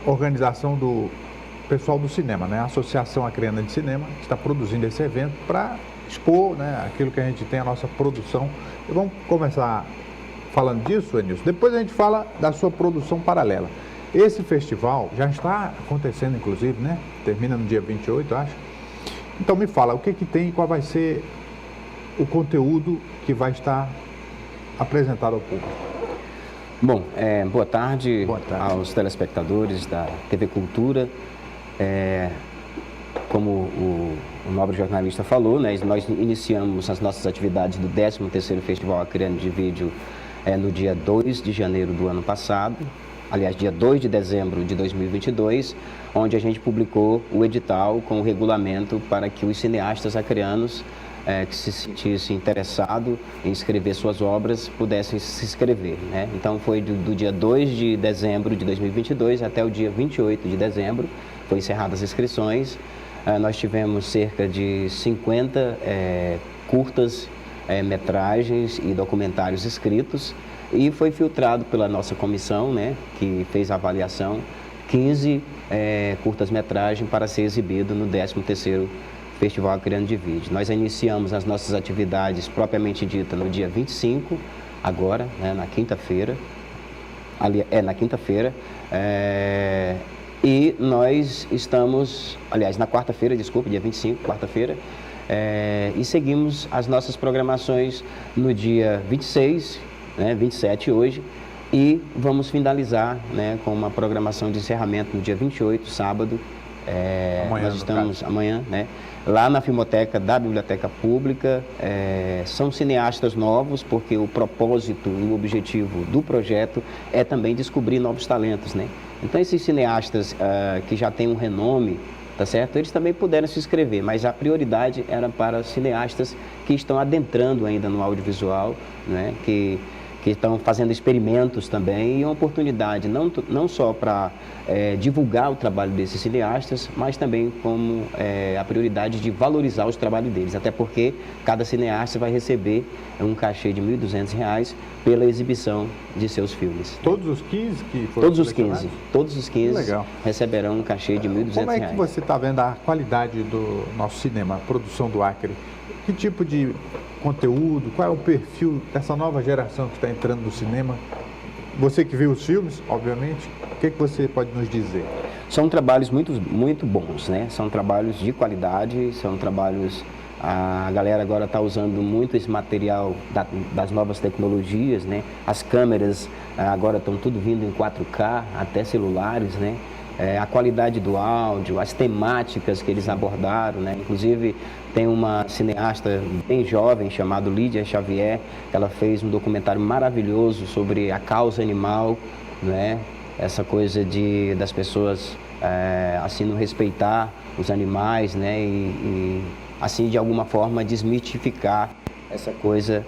organização do pessoal do cinema, né? A Associação Acreana de Cinema está produzindo esse evento para expor, né, aquilo que a gente tem, a nossa produção. E vamos começar falando disso, Enilson. Depois a gente fala da sua produção paralela. Esse festival já está acontecendo, inclusive, né? Termina no dia 28, acho. Então me fala, o que tem e qual vai ser o conteúdo que vai estar apresentado ao público? Bom, boa tarde aos telespectadores da TV Cultura. Como o nobre jornalista falou, né, nós iniciamos as nossas atividades do 13º Festival Acreano de Vídeo no dia 2 de janeiro do ano passado, aliás, dia 2 de dezembro de 2022, onde a gente publicou o edital com o regulamento para que os cineastas acreanos que se sentissem interessados em escrever suas obras pudessem se inscrever, né? Então foi do dia 2 de dezembro de 2022 até o dia 28 de dezembro, foi encerradas as inscrições. Nós tivemos cerca de 50 curtas metragens e documentários escritos e foi filtrado pela nossa comissão, né, que fez a avaliação, 15 curtas-metragens para ser exibido no 13º Festival Acreano de Vídeo. Nós iniciamos as nossas atividades propriamente dita no dia 25, agora, né, na quinta-feira. Na quinta-feira. E nós estamos, aliás, na quarta-feira, desculpe, dia 25, quarta-feira. E seguimos as nossas programações no dia 26, né, 27 hoje. E vamos finalizar, né, com uma programação de encerramento no dia 28, sábado. Amanhã, nós estamos amanhã, né, lá na Filmoteca da Biblioteca Pública. São cineastas novos, porque o propósito e o objetivo do projeto é também descobrir novos talentos, né? Então, esses cineastas que já têm um renome, tá certo? Eles também puderam se inscrever, mas a prioridade era para cineastas que estão adentrando ainda no audiovisual, né, que estão fazendo experimentos também, e uma oportunidade não só para divulgar o trabalho desses cineastas, mas também como a prioridade de valorizar os trabalhos deles, até porque cada cineasta vai receber um cachê de R$ 1.200 pela exibição de seus filmes. Todos os 15 que foram selecionados? Todos os 15 Legal. receberão um cachê de R$ 1.200. Como é que você está vendo a qualidade do nosso cinema, a produção do Acre? Que tipo de conteúdo, qual é o perfil dessa nova geração que está entrando no cinema? Você que viu os filmes, obviamente, o que você pode nos dizer? São trabalhos muito bons, né? São trabalhos de qualidade, são trabalhos... A galera agora está usando muito esse material das novas tecnologias, né? As câmeras agora estão tudo vindo em 4K, até celulares, né? A qualidade do áudio, as temáticas que eles abordaram, né? Inclusive, tem uma cineasta bem jovem chamada Lídia Xavier, que ela fez um documentário maravilhoso sobre a causa animal, né? Essa coisa das pessoas assim não respeitar os animais, né? E assim, de alguma forma, desmitificar essa coisa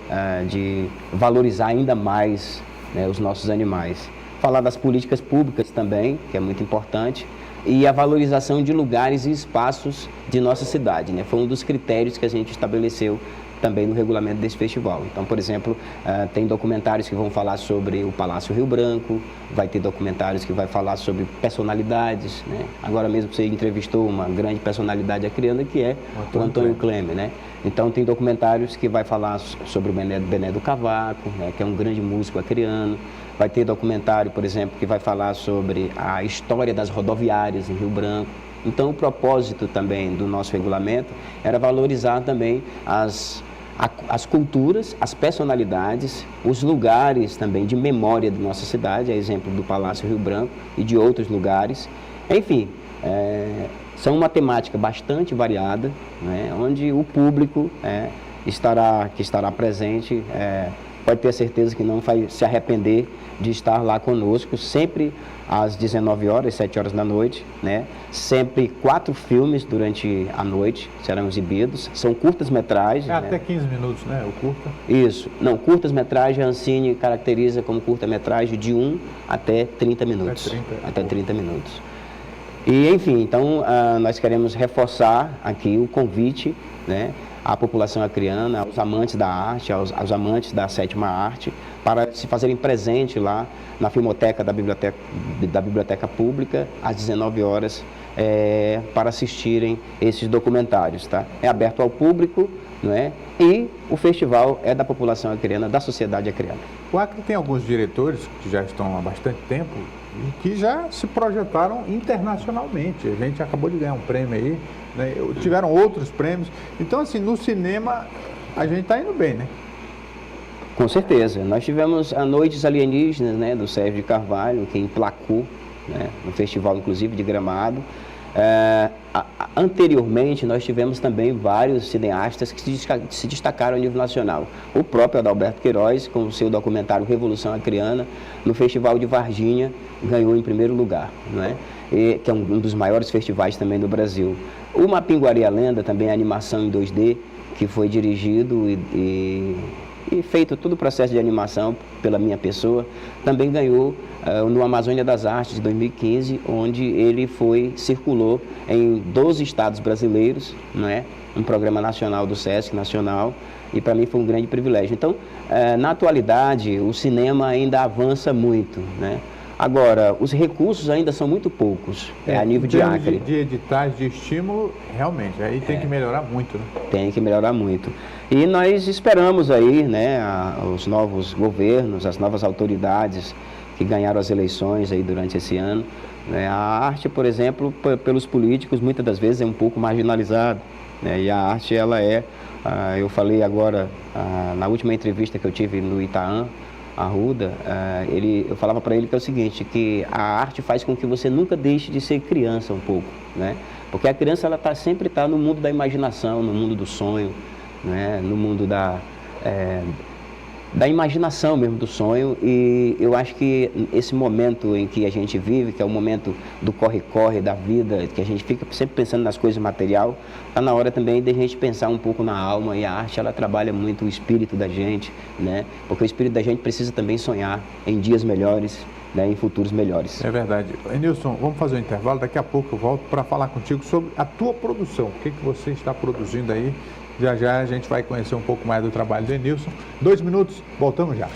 de valorizar ainda mais, né, os nossos animais. Falar das políticas públicas também, que é muito importante, e a valorização de lugares e espaços de nossa cidade, né? Foi um dos critérios que a gente estabeleceu também no regulamento desse festival. Então, por exemplo, tem documentários que vão falar sobre o Palácio Rio Branco, vai ter documentários que vai falar sobre personalidades, né? Agora mesmo você entrevistou uma grande personalidade acreana, que é o Antônio Cleme, né? Então, tem documentários que vai falar sobre o Bené do Cavaco, né, que é um grande músico acreano. Vai ter documentário, por exemplo, que vai falar sobre a história das rodoviárias em Rio Branco. Então, o propósito também do nosso regulamento era valorizar também as culturas, as personalidades, os lugares também de memória da nossa cidade, a exemplo do Palácio Rio Branco e de outros lugares. Enfim, são uma temática bastante variada, né, onde o público que estará presente pode ter certeza que não vai se arrepender de estar lá conosco, sempre às 19 horas, 7 horas da noite, né? Sempre 4 filmes durante a noite serão exibidos, são curtas-metragens. Até 15 minutos, né, o curta? Isso, não, curtas-metragens a Ancine caracteriza como curta-metragem de 1 até 30 minutos. Até 30 minutos. E, enfim, então, nós queremos reforçar aqui o convite, né, à população acreana, aos amantes da arte, aos amantes da 7ª arte, para se fazerem presente lá na Filmoteca da Biblioteca Pública, às 19 horas, para assistirem esses documentários, tá? É aberto ao público, não é? E o festival é da população acreana, da sociedade acreana. O Acre tem alguns diretores que já estão há bastante tempo e que já se projetaram internacionalmente. A gente acabou de ganhar um prêmio aí, né? Tiveram outros prêmios. Então, assim, no cinema a gente está indo bem, né? Com certeza. Nós tivemos a Noites Alienígenas, né, do Sérgio de Carvalho, que emplacou, né, no festival, inclusive, de Gramado. Anteriormente, nós tivemos também vários cineastas que se destacaram a nível nacional. O próprio Adalberto Queiroz, com o seu documentário Revolução Acreana, no Festival de Varginha, ganhou em primeiro lugar, não é? Que é um dos maiores festivais também do Brasil. O Mapinguari Lenda, também a animação em 2D, que foi dirigido e feito todo o processo de animação pela minha pessoa, também ganhou no Amazônia das Artes de 2015, onde ele circulou em 12 estados brasileiros, não é? Um programa nacional do Sesc Nacional, e para mim foi um grande privilégio. Então, na atualidade, o cinema ainda avança muito, né? Agora, os recursos ainda são muito poucos, a nível de Acre. De editais de estímulo, realmente, aí tem que melhorar muito, né? Tem que melhorar muito. E nós esperamos aí, né, os novos governos, as novas autoridades que ganharam as eleições aí durante esse ano. Né? A arte, por exemplo, pelos políticos, muitas das vezes é um pouco marginalizada. Né? E a arte, ela eu falei agora, na última entrevista que eu tive no Itaã, Arruda, eu falava para ele que é o seguinte, que a arte faz com que você nunca deixe de ser criança um pouco, né? Porque a criança ela sempre está no mundo da imaginação, no mundo do sonho, né? No mundo da imaginação mesmo do sonho, e eu acho que esse momento em que a gente vive, que é o momento do corre-corre da vida, que a gente fica sempre pensando nas coisas material, está na hora também de a gente pensar um pouco na alma, e a arte ela trabalha muito o espírito da gente, né? Porque o espírito da gente precisa também sonhar em dias melhores, né? Em futuros melhores. É verdade. Nilson, vamos fazer um intervalo, daqui a pouco eu volto para falar contigo sobre a tua produção, o que você está produzindo aí. Já já a gente vai conhecer um pouco mais do trabalho do Enilson. 2 minutos, voltamos já.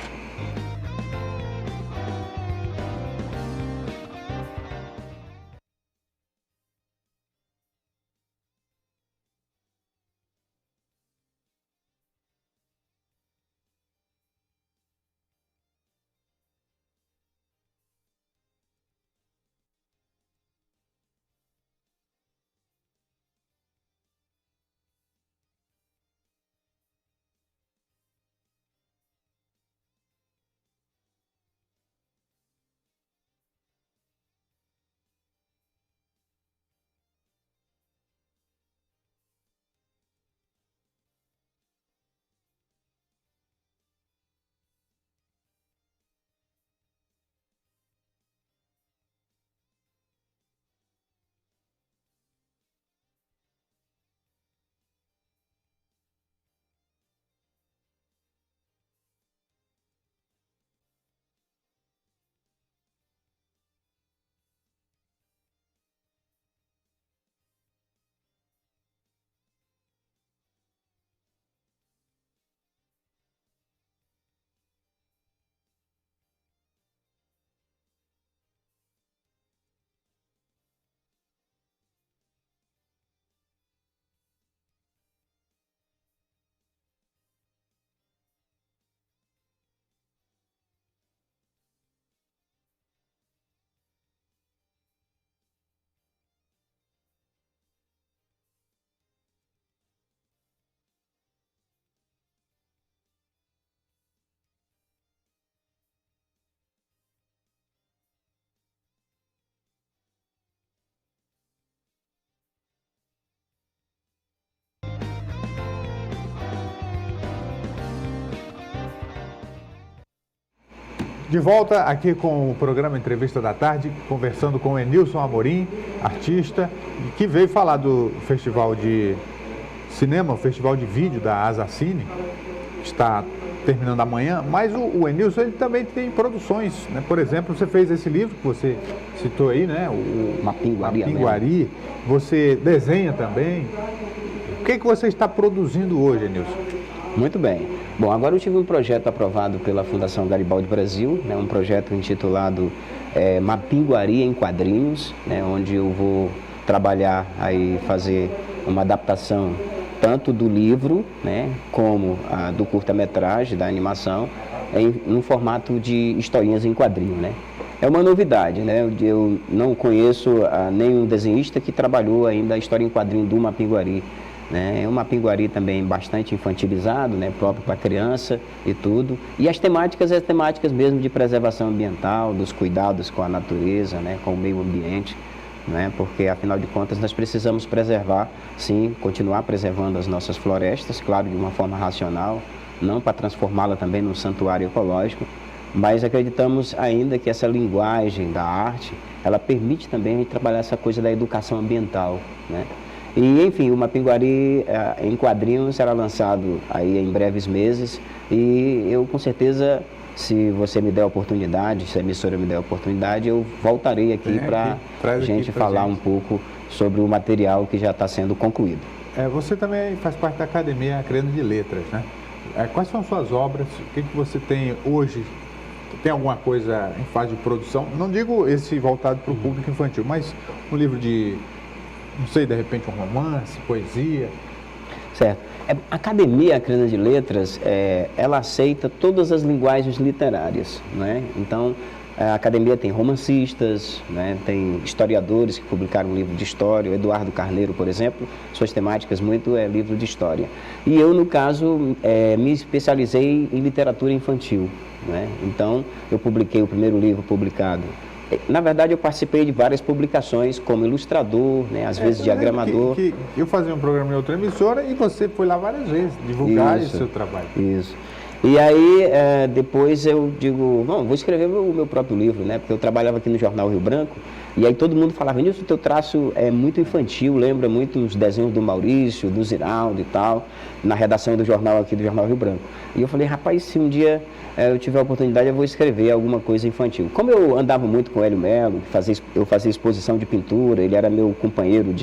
De volta aqui com o programa Entrevista da Tarde, conversando com o Enilson Amorim, artista, que veio falar do Festival de Cinema, o Festival de Vídeo da Asacine, que está terminando amanhã, mas o Enilson ele também tem produções, né? Por exemplo, você fez esse livro que você citou aí, né? O Mapinguari, você desenha também. O que você está produzindo hoje, Enilson? Muito bem. Bom, agora eu tive um projeto aprovado pela Fundação Garibaldi Brasil, né, um projeto intitulado Mapinguari em Quadrinhos, né, onde eu vou trabalhar aí, fazer uma adaptação tanto do livro, né, como do curta-metragem, da animação, no formato de historinhas em quadrinho, né. É uma novidade, né, eu não conheço nenhum desenhista que trabalhou ainda a história em quadrinho do Mapinguari. É um Mapinguari também bastante infantilizado, né, próprio para criança e tudo. E as temáticas mesmo de preservação ambiental, dos cuidados com a natureza, né, com o meio ambiente, né, porque afinal de contas nós precisamos preservar, sim, continuar preservando as nossas florestas, claro, de uma forma racional, não para transformá-la também num santuário ecológico, mas acreditamos ainda que essa linguagem da arte, ela permite também a gente trabalhar essa coisa da educação ambiental, né. E, enfim, o Mapinguari em quadrinhos será lançado aí em breves meses e eu, com certeza, se você me der a oportunidade, se a emissora me der a oportunidade, eu voltarei aqui para a gente falar um pouco sobre o material que já está sendo concluído. Você também faz parte da Academia Acreana de Letras, né? Quais são suas obras? O que você tem hoje tem alguma coisa em fase de produção? Não digo esse voltado para o público infantil, mas um livro de, não sei, de repente um romance, poesia? Certo. A Academia Acreana de Letras, ela aceita todas as linguagens literárias, né? Então, a Academia tem romancistas, né? Tem historiadores que publicaram um livro de história, o Eduardo Carneiro, por exemplo, suas temáticas muito é livro de história. E eu, no caso, me especializei em literatura infantil, né? Então, eu publiquei o primeiro livro publicado. Na verdade, eu participei de várias publicações como ilustrador, né, às vezes diagramador. Que eu fazia um programa em outra emissora e você foi lá várias vezes divulgar esse seu trabalho. Isso. E aí, depois eu digo, bom, vou escrever o meu próprio livro, né? Porque eu trabalhava aqui no jornal Rio Branco, e aí todo mundo falava, Nilson, o teu traço é muito infantil, lembra muito os desenhos do Maurício, do Ziraldo e tal, na redação do jornal aqui do jornal Rio Branco. E eu falei, rapaz, se um dia eu tiver a oportunidade, eu vou escrever alguma coisa infantil. Como eu andava muito com o Hélio Melo, eu fazia exposição de pintura, ele era meu companheiro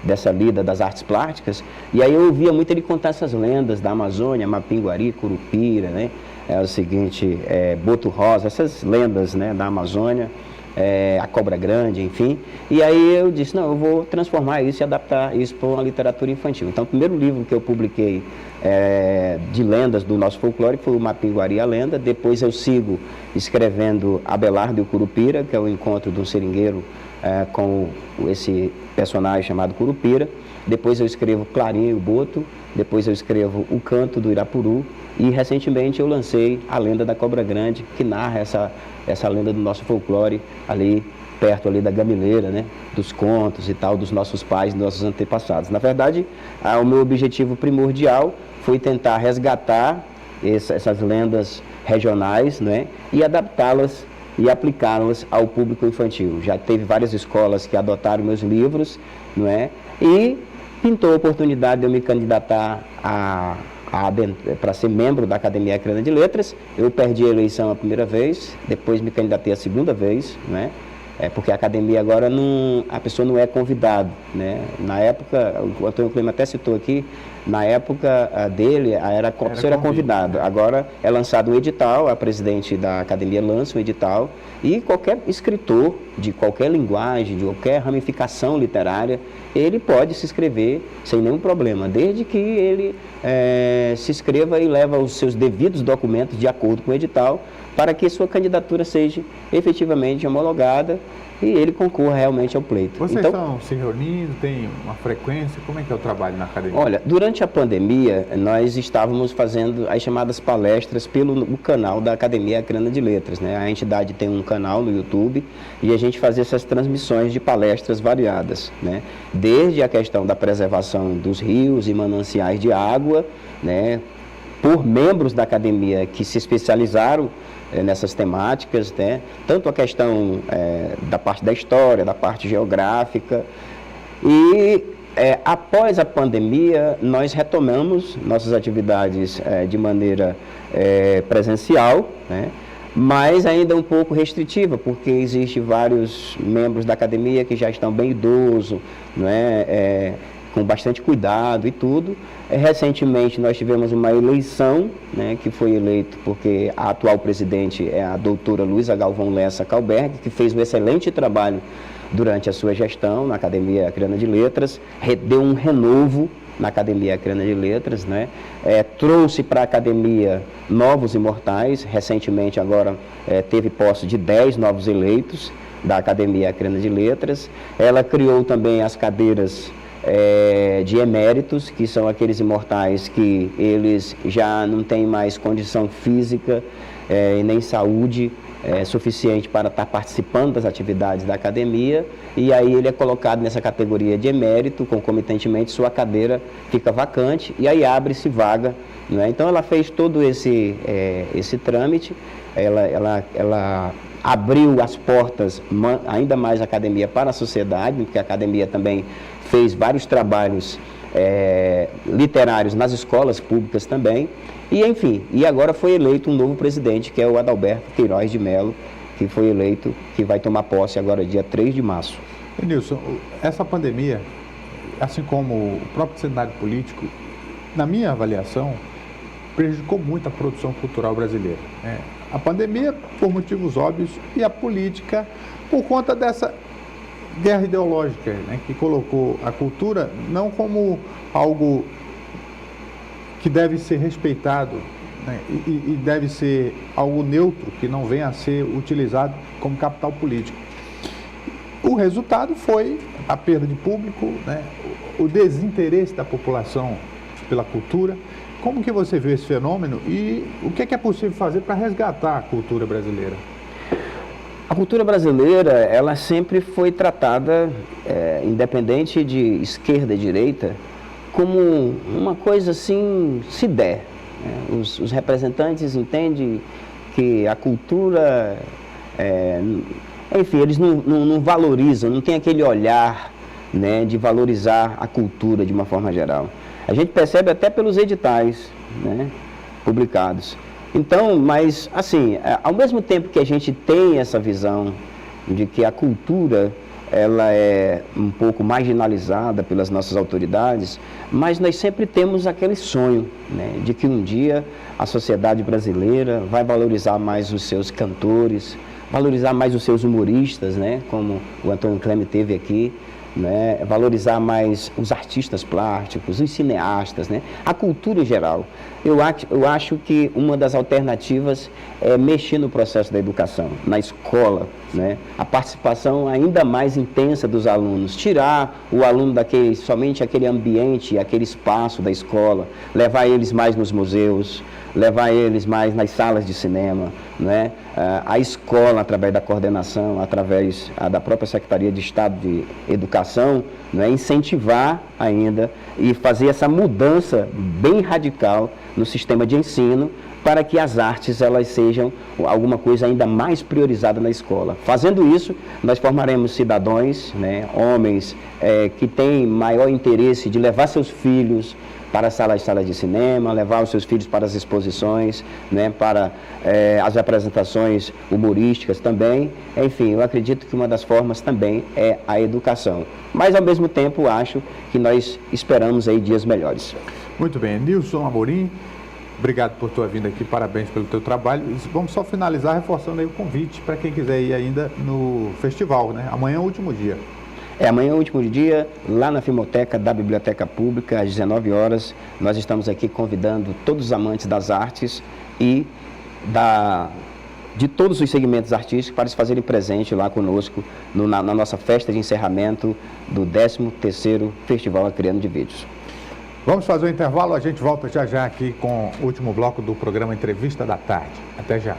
dessa lida das artes plásticas, e aí eu ouvia muito ele contar essas lendas da Amazônia, Mapinguari, Curupira, né? É o seguinte, Boto Rosa, essas lendas, né, da Amazônia, a Cobra Grande, enfim. E aí eu disse, não, eu vou transformar isso e adaptar isso para uma literatura infantil. Então, o primeiro livro que eu publiquei de lendas do nosso folclore foi o Mapinguari, a Lenda. Depois eu sigo escrevendo Abelardo e o Curupira, que é o encontro de um seringueiro com esse personagem chamado Curupira. Depois eu escrevo Clarinha e o Boto. Depois eu escrevo O Canto do Irapuru. E recentemente eu lancei A Lenda da Cobra Grande, que narra essa lenda do nosso folclore ali perto ali da Gamileira, né? Dos contos e tal, dos nossos pais, dos nossos antepassados. Na verdade, o meu objetivo primordial foi tentar resgatar essas lendas regionais, né? E adaptá-las e aplicá-las ao público infantil. Já teve várias escolas que adotaram meus livros, não é? E pintou a oportunidade de eu me candidatar para ser membro da Academia Acreana de Letras. Eu perdi a eleição a primeira vez, depois me candidatei a segunda vez, né? Porque a academia agora a pessoa não é convidada, né? Na época, o Antônio Clima até citou aqui, na época dele a pessoa era convidada. Agora é lançado um edital, a presidente da academia lança um edital e qualquer escritor de qualquer linguagem, de qualquer ramificação literária, ele pode se inscrever sem nenhum problema, desde que ele se inscreva e leve os seus devidos documentos de acordo com o edital, para que sua candidatura seja efetivamente homologada e ele concorra realmente ao pleito. Vocês estão se reunindo, tem uma frequência? Como é que é o trabalho na academia? Olha, durante a pandemia, nós estávamos fazendo as chamadas palestras pelo canal da Academia Acreana de Letras, né? A entidade tem um canal no YouTube e a gente fazia essas transmissões de palestras variadas, né? Desde a questão da preservação dos rios e mananciais de água, né? Por membros da academia que se especializaram nessas temáticas, né? Tanto a questão da parte da história, da parte geográfica. E após a pandemia, nós retomamos nossas atividades de maneira presencial, né? Mas ainda um pouco restritiva, porque existe vários membros da academia que já estão bem idosos, não é? Com bastante cuidado e tudo. Recentemente nós tivemos uma eleição, né, que foi eleito porque a atual presidente é a doutora Luísa Galvão Lessa Kalberg, que fez um excelente trabalho durante a sua gestão na Academia Acreana de Letras, deu um renovo na Academia Acreana de Letras, né? Trouxe para a academia novos imortais. Recentemente agora teve posse de 10 novos eleitos da Academia Acreana de Letras. Ela criou também as cadeiras de eméritos, que são aqueles imortais que eles já não têm mais condição física e nem saúde suficiente para estar participando das atividades da academia, e aí ele é colocado nessa categoria de emérito, concomitantemente sua cadeira fica vacante e aí abre-se vaga, né? Então ela fez todo esse trâmite, ela abriu as portas ainda mais da academia para a sociedade, porque a academia também fez vários trabalhos literários nas escolas públicas também, e enfim, e agora foi eleito um novo presidente, que é o Adalberto Queiroz de Melo, que foi eleito, que vai tomar posse agora dia 3 de março. Nilson, essa pandemia, assim como o próprio cenário político, na minha avaliação, prejudicou muito a produção cultural brasileira, né? A pandemia, por motivos óbvios, e a política, por conta dessa guerra ideológica, né, que colocou a cultura não como algo que deve ser respeitado, né, e deve ser algo neutro, que não venha a ser utilizado como capital político. O resultado foi a perda de público, né, o desinteresse da população pela cultura. Como que você vê esse fenômeno e o que é possível fazer para resgatar a cultura brasileira? A cultura brasileira, ela sempre foi tratada, independente de esquerda e direita, como uma coisa assim, se der. Né? Os representantes entendem que a cultura, enfim, eles não valorizam, não tem aquele olhar, né, de valorizar a cultura de uma forma geral. A gente percebe até pelos editais, né, publicados. Então, mas assim, ao mesmo tempo que a gente tem essa visão de que a cultura ela é um pouco marginalizada pelas nossas autoridades, mas nós sempre temos aquele sonho, né, de que um dia a sociedade brasileira vai valorizar mais os seus cantores, valorizar mais os seus humoristas, né, como o Antônio Clemente teve aqui, né, valorizar mais os artistas plásticos, os cineastas, né, a cultura em geral. Eu acho que uma das alternativas é mexer no processo da educação, na escola, né, a participação ainda mais intensa dos alunos, tirar o aluno somente aquele ambiente, aquele espaço da escola, levar eles mais nos museus, levar eles mais nas salas de cinema, né? A escola, através da coordenação, através da própria Secretaria de Estado de Educação, né? Incentivar ainda e fazer essa mudança bem radical no sistema de ensino para que as artes elas sejam alguma coisa ainda mais priorizada na escola. Fazendo isso, nós formaremos cidadãos, né? Homens que têm maior interesse de levar seus filhos para as salas de cinema, levar os seus filhos para as exposições, né, para as apresentações humorísticas também. Enfim, eu acredito que uma das formas também é a educação. Mas, ao mesmo tempo, acho que nós esperamos aí dias melhores. Muito bem. Nilson Amorim, obrigado por tua vinda aqui, parabéns pelo teu trabalho. Vamos só finalizar reforçando aí o convite para quem quiser ir ainda no festival, né? Amanhã é o último dia. Amanhã é o último dia, lá na Filmoteca da Biblioteca Pública, às 19 horas. Nós estamos aqui convidando todos os amantes das artes e de todos os segmentos artísticos para se fazerem presente lá conosco na nossa festa de encerramento do 13º Festival Acreano de Vídeos. Vamos fazer um intervalo, a gente volta já já aqui com o último bloco do programa Entrevista da Tarde. Até já.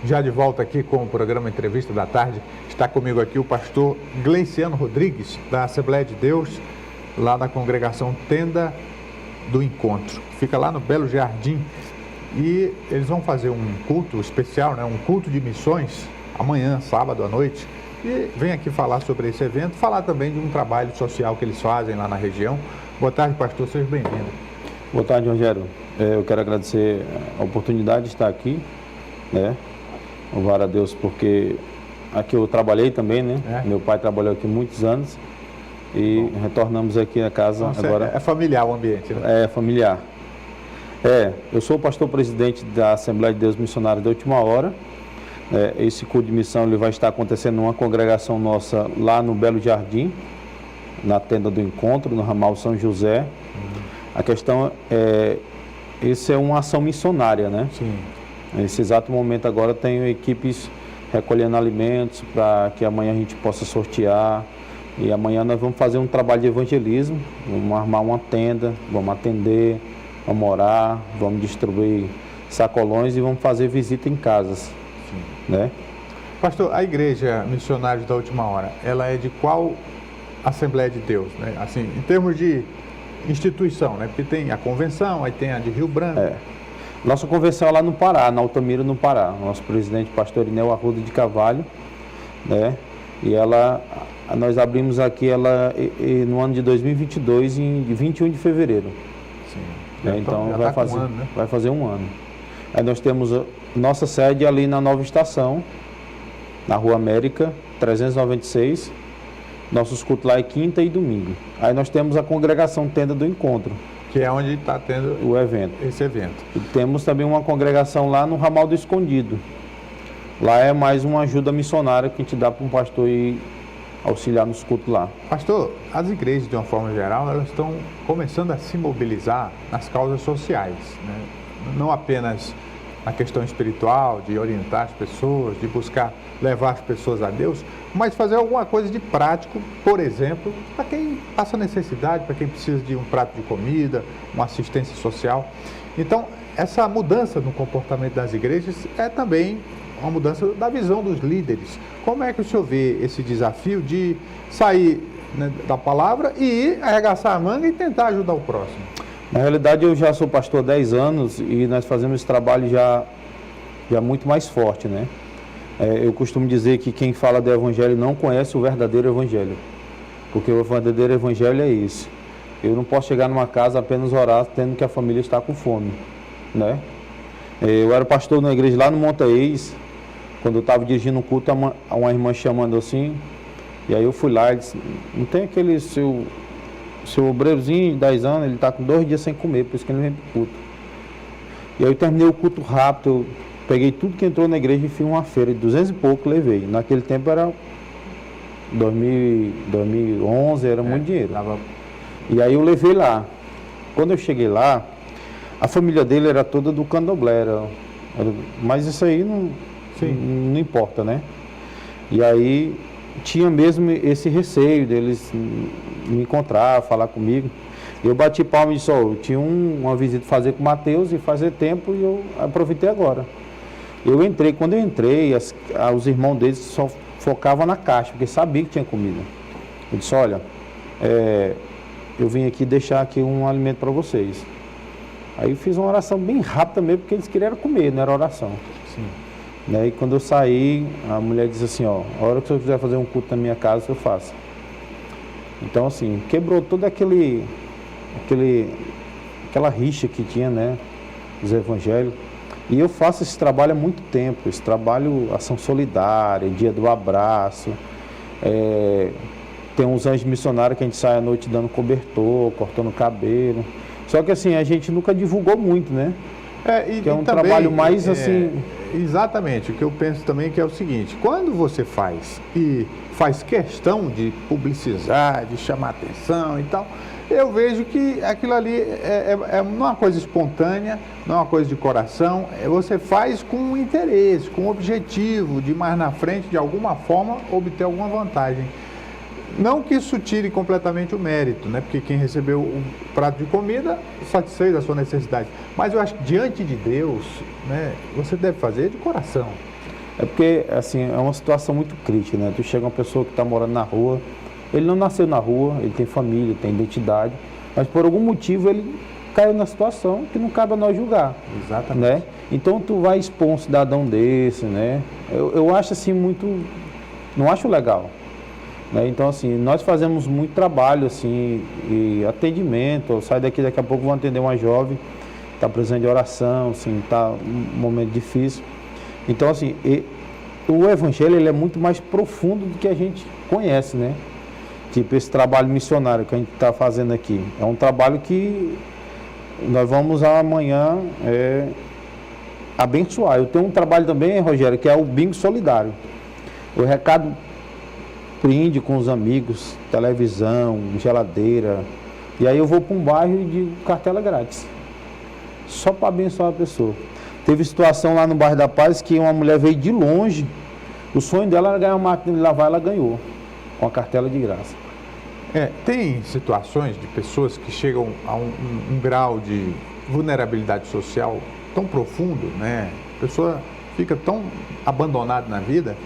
Já de volta aqui com o programa Entrevista da Tarde, está comigo aqui o pastor Gleiciano Rodrigues, da Assembleia de Deus, lá na congregação Tenda do Encontro. Fica lá no Belo Jardim. E eles vão fazer um culto especial, né? Um culto de missões, amanhã, sábado à noite. E vem aqui falar sobre esse evento, falar também de um trabalho social que eles fazem lá na região. Boa tarde, pastor, seja bem-vindo. Boa tarde, Rogério. Eu quero agradecer a oportunidade de estar aqui, né? Louvar a Deus porque aqui eu trabalhei também, né? Meu pai trabalhou aqui muitos anos e retornamos aqui a casa agora. É familiar o ambiente, né? É familiar. Eu sou o pastor presidente da Assembleia de Deus Missionário da Última Hora. Esse culto de missão ele vai estar acontecendo numa congregação nossa lá no Belo Jardim, na Tenda do Encontro, no ramal São José. A questão isso é uma ação missionária, né? Sim. Nesse exato momento agora tenho equipes recolhendo alimentos para que amanhã a gente possa sortear. E amanhã nós vamos fazer um trabalho de evangelismo, vamos armar uma tenda, vamos atender, vamos orar, vamos distribuir sacolões e vamos fazer visita em casas. Sim. Né? Pastor, a Igreja Missionários da Última Hora, ela é de qual Assembleia de Deus, né? Assim, em termos de instituição, né? Porque tem a convenção, aí tem a de Rio Branco. Nossa convenção é lá no Pará, na Altamira, no Pará. Nosso presidente, pastor Inel Arruda de Carvalho, né? E nós abrimos aqui ela no ano de 2022, em 21 de fevereiro. Sim. Então vai fazer um ano. Aí nós temos nossa sede ali na Nova Estação, na Rua América, 396. Nossos cultos lá é quinta e domingo. Aí nós temos a congregação Tenda do Encontro, que é onde está tendo o evento. Esse evento. E temos também uma congregação lá no Ramal do Escondido. Lá é mais uma ajuda missionária que a gente dá para um pastor ir auxiliar nos cultos lá. Pastor, as igrejas, de uma forma geral, elas estão começando a se mobilizar nas causas sociais, né? Não apenas na questão espiritual, de orientar as pessoas, de buscar levar as pessoas a Deus, mas fazer alguma coisa de prático, por exemplo, para quem passa necessidade, para quem precisa de um prato de comida, uma assistência social. Então, essa mudança no comportamento das igrejas é também uma mudança da visão dos líderes. Como é que o senhor vê esse desafio de sair, né, da palavra e ir arregaçar a manga e tentar ajudar o próximo? Na realidade, eu já sou pastor há 10 anos e nós fazemos esse trabalho já muito mais forte, né? Eu costumo dizer que quem fala do Evangelho não conhece o verdadeiro Evangelho, porque o verdadeiro Evangelho é isso. Eu não posso chegar numa casa apenas orar, tendo que a família está com fome, né? Eu era pastor na igreja lá no Montaís, quando eu estava dirigindo um culto, uma irmã chamando assim, e aí eu fui lá e disse, não tem aquele seu obreirozinho de 10 anos, ele está com 2 dias sem comer, por isso que ele não vem pro culto. E aí eu terminei o culto rápido, eu peguei tudo que entrou na igreja e fiz uma feira de 200 e pouco, levei. Naquele tempo era 2011, era muito dinheiro. E aí eu levei lá. Quando eu cheguei lá, a família dele era toda do candomblé, mas isso aí não importa, né? E aí tinha mesmo esse receio deles me encontrar, falar comigo. Eu bati palma e disse, eu tinha uma visita a fazer com o Mateus e fazer tempo e eu aproveitei agora. Eu entrei, quando eu entrei, os irmãos deles só focavam na caixa, porque sabiam que tinha comida. Eu disse, olha, eu vim aqui deixar aqui um alimento para vocês. Aí eu fiz uma oração bem rápida mesmo, porque eles queriam comer, não era oração. Sim. Né? E quando eu saí, a mulher disse assim, a hora que você quiser fazer um culto na minha casa, eu faço. Então, assim, quebrou toda aquela rixa que tinha, né, dos evangelhos. E eu faço esse trabalho há muito tempo, esse trabalho, ação solidária, dia do abraço. Tem uns anjos missionários que a gente sai à noite dando cobertor, cortando cabelo. Só que assim, a gente nunca divulgou muito, né? Que é um também, trabalho mais assim... Exatamente, o que eu penso também que é o seguinte, quando você faz e faz questão de publicizar, de chamar atenção e tal, eu vejo que aquilo ali não é uma coisa espontânea, não é uma coisa de coração, você faz com interesse, com objetivo de mais na frente, de alguma forma, obter alguma vantagem. Não que isso tire completamente o mérito, né? Porque quem recebeu um prato de comida satisfez a sua necessidade. Mas eu acho que diante de Deus, né, você deve fazer de coração. É porque, assim, é uma situação muito crítica, né? Tu chega uma pessoa que está morando na rua, ele não nasceu na rua, ele tem família, tem identidade, mas por algum motivo ele caiu na situação que não cabe a nós julgar. Exatamente. Né? Então tu vai expor um cidadão desse, né? Eu acho assim muito, não acho legal. Né? Então assim, nós fazemos muito trabalho assim, e atendimento, eu saio daqui, daqui a pouco vou atender uma jovem, está precisando de oração, assim, está um momento difícil. Então assim, o evangelho ele é muito mais profundo do que a gente conhece, né? Tipo esse trabalho missionário que a gente está fazendo aqui, é um trabalho que nós vamos amanhã abençoar. Eu tenho um trabalho também, Rogério, que é o bingo solidário. O recado brinde com os amigos, televisão, geladeira. E aí eu vou para um bairro e digo cartela grátis. Só para abençoar a pessoa. Teve situação lá no bairro da Paz que uma mulher veio de longe. O sonho dela era ganhar uma máquina de lavar, ela ganhou. Com a cartela de graça. Tem situações de pessoas que chegam a um grau de vulnerabilidade social tão profundo, né? A pessoa fica tão abandonada na vida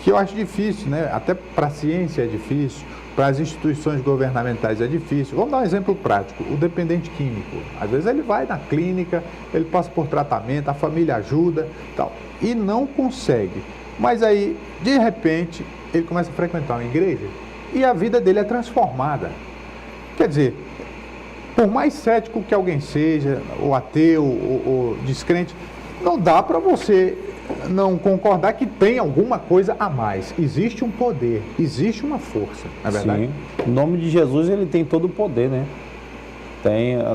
que eu acho difícil, né? Até para a ciência é difícil, para as instituições governamentais é difícil. Vamos dar um exemplo prático, o dependente químico. Às vezes ele vai na clínica, ele passa por tratamento, a família ajuda, tal, e não consegue. Mas aí, de repente, ele começa a frequentar uma igreja e a vida dele é transformada. Quer dizer, por mais cético que alguém seja, ou ateu, ou descrente, não dá para você não concordar que tem alguma coisa a mais. Existe um poder, existe uma força, não é verdade? Sim. O nome de Jesus, ele tem todo o poder, né?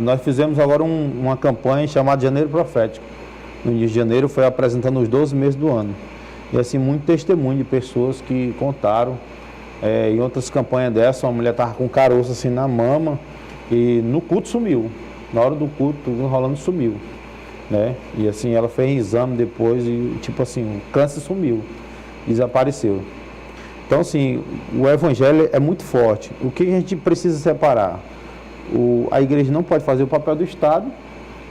Nós fizemos agora uma campanha chamada Janeiro Profético. No início de janeiro foi apresentando os 12 meses do ano. E assim, muito testemunho de pessoas que contaram. Em outras campanhas dessa, uma mulher estava com caroço assim na mama e no culto sumiu. Na hora do culto, tudo enrolando, sumiu. Né? E assim, ela fez exame depois e tipo assim, o câncer sumiu, desapareceu. Então assim, o evangelho é muito forte. O que a gente precisa separar? A igreja não pode fazer o papel do Estado,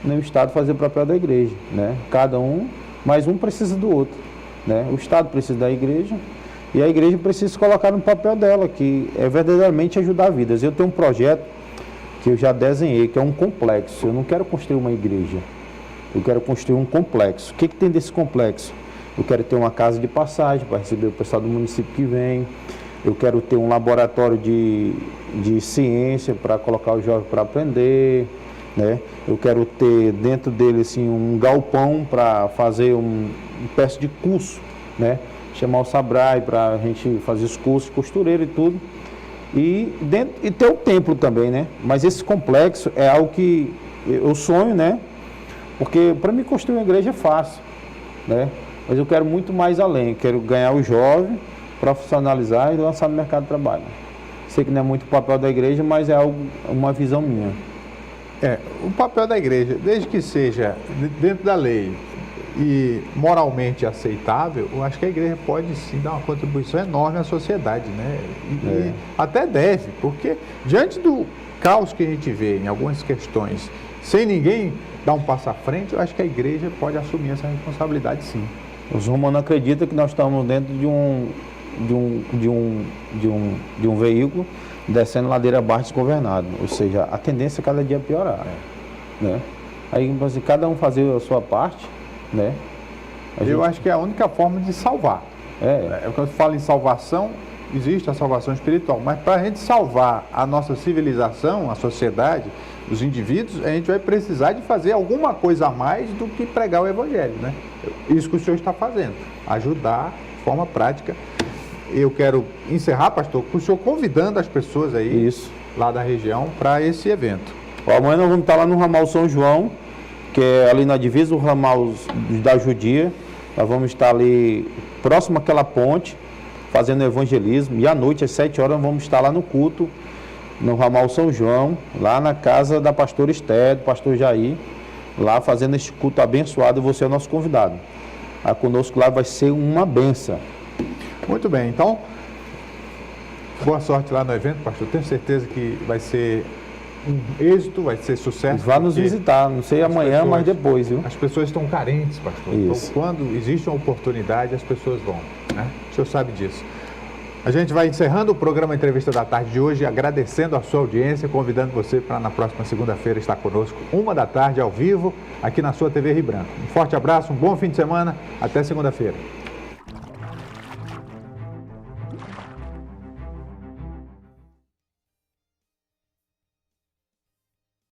nem o Estado fazer o papel da igreja. Né? Cada um, mas um precisa do outro. Né? O Estado precisa da igreja e a igreja precisa se colocar no papel dela, que é verdadeiramente ajudar vidas. Eu tenho um projeto que eu já desenhei, que é um complexo. Eu não quero construir uma igreja, eu quero construir um complexo. O que tem desse complexo? Eu quero ter uma casa de passagem para receber o pessoal do município que vem. Eu quero ter um laboratório de ciência para colocar os jovens para aprender. Né? Eu quero ter dentro dele assim, um galpão para fazer uma espécie de curso, né? Chamar o Sabrai para a gente fazer os cursos, costureiro e tudo. E ter o templo também, né? Mas esse complexo é algo que eu sonho, né? Porque para mim construir uma igreja é fácil, né? Mas eu quero muito mais além. Quero ganhar o jovem, profissionalizar e lançar no mercado de trabalho. Sei que não é muito o papel da igreja, mas é uma visão minha. O papel da igreja, desde que seja dentro da lei e moralmente aceitável, eu acho que a igreja pode sim dar uma contribuição enorme à sociedade, né? E até deve, porque diante do caos que a gente vê em algumas questões, sem ninguém dar um passo à frente, eu acho que a igreja pode assumir essa responsabilidade sim. Os romanos acreditam que nós estamos dentro de um veículo descendo ladeira abaixo desgovernado, ou seja, a tendência é cada dia piorar. Né? Aí assim, cada um fazer a sua parte, né? Eu acho que é a única forma de salvar. Quando eu falo em salvação, existe a salvação espiritual, mas para a gente salvar a nossa civilização, a sociedade, os indivíduos, a gente vai precisar de fazer alguma coisa a mais do que pregar o evangelho, né? Isso que o senhor está fazendo, ajudar de forma prática. Eu quero encerrar, pastor, com o senhor convidando as pessoas aí, lá da região, para esse evento. Amanhã nós vamos estar lá no ramal São João, que é ali na divisa, o ramal da Judia. Nós vamos estar ali próximo àquela ponte, fazendo evangelismo. E à noite, às 7 horas, nós vamos estar lá no culto, no ramal São João, lá na casa da pastora Esther, do pastor Jair, lá fazendo este culto abençoado, e você é o nosso convidado. Conosco lá vai ser uma benção. Muito bem, então, boa sorte lá no evento, pastor. Tenho certeza que vai ser êxito, vai ser sucesso. Vá nos porque visitar, não sei amanhã, mas depois, viu? as pessoas estão carentes, pastor. Isso. Então, quando existe uma oportunidade, as pessoas vão, né? O senhor sabe disso. A gente vai encerrando o programa Entrevista da Tarde de hoje, agradecendo a sua audiência, convidando você para na próxima segunda-feira estar conosco, 13h, ao vivo, aqui na sua TV Rio Branco. Um forte abraço, um bom fim de semana, até segunda-feira.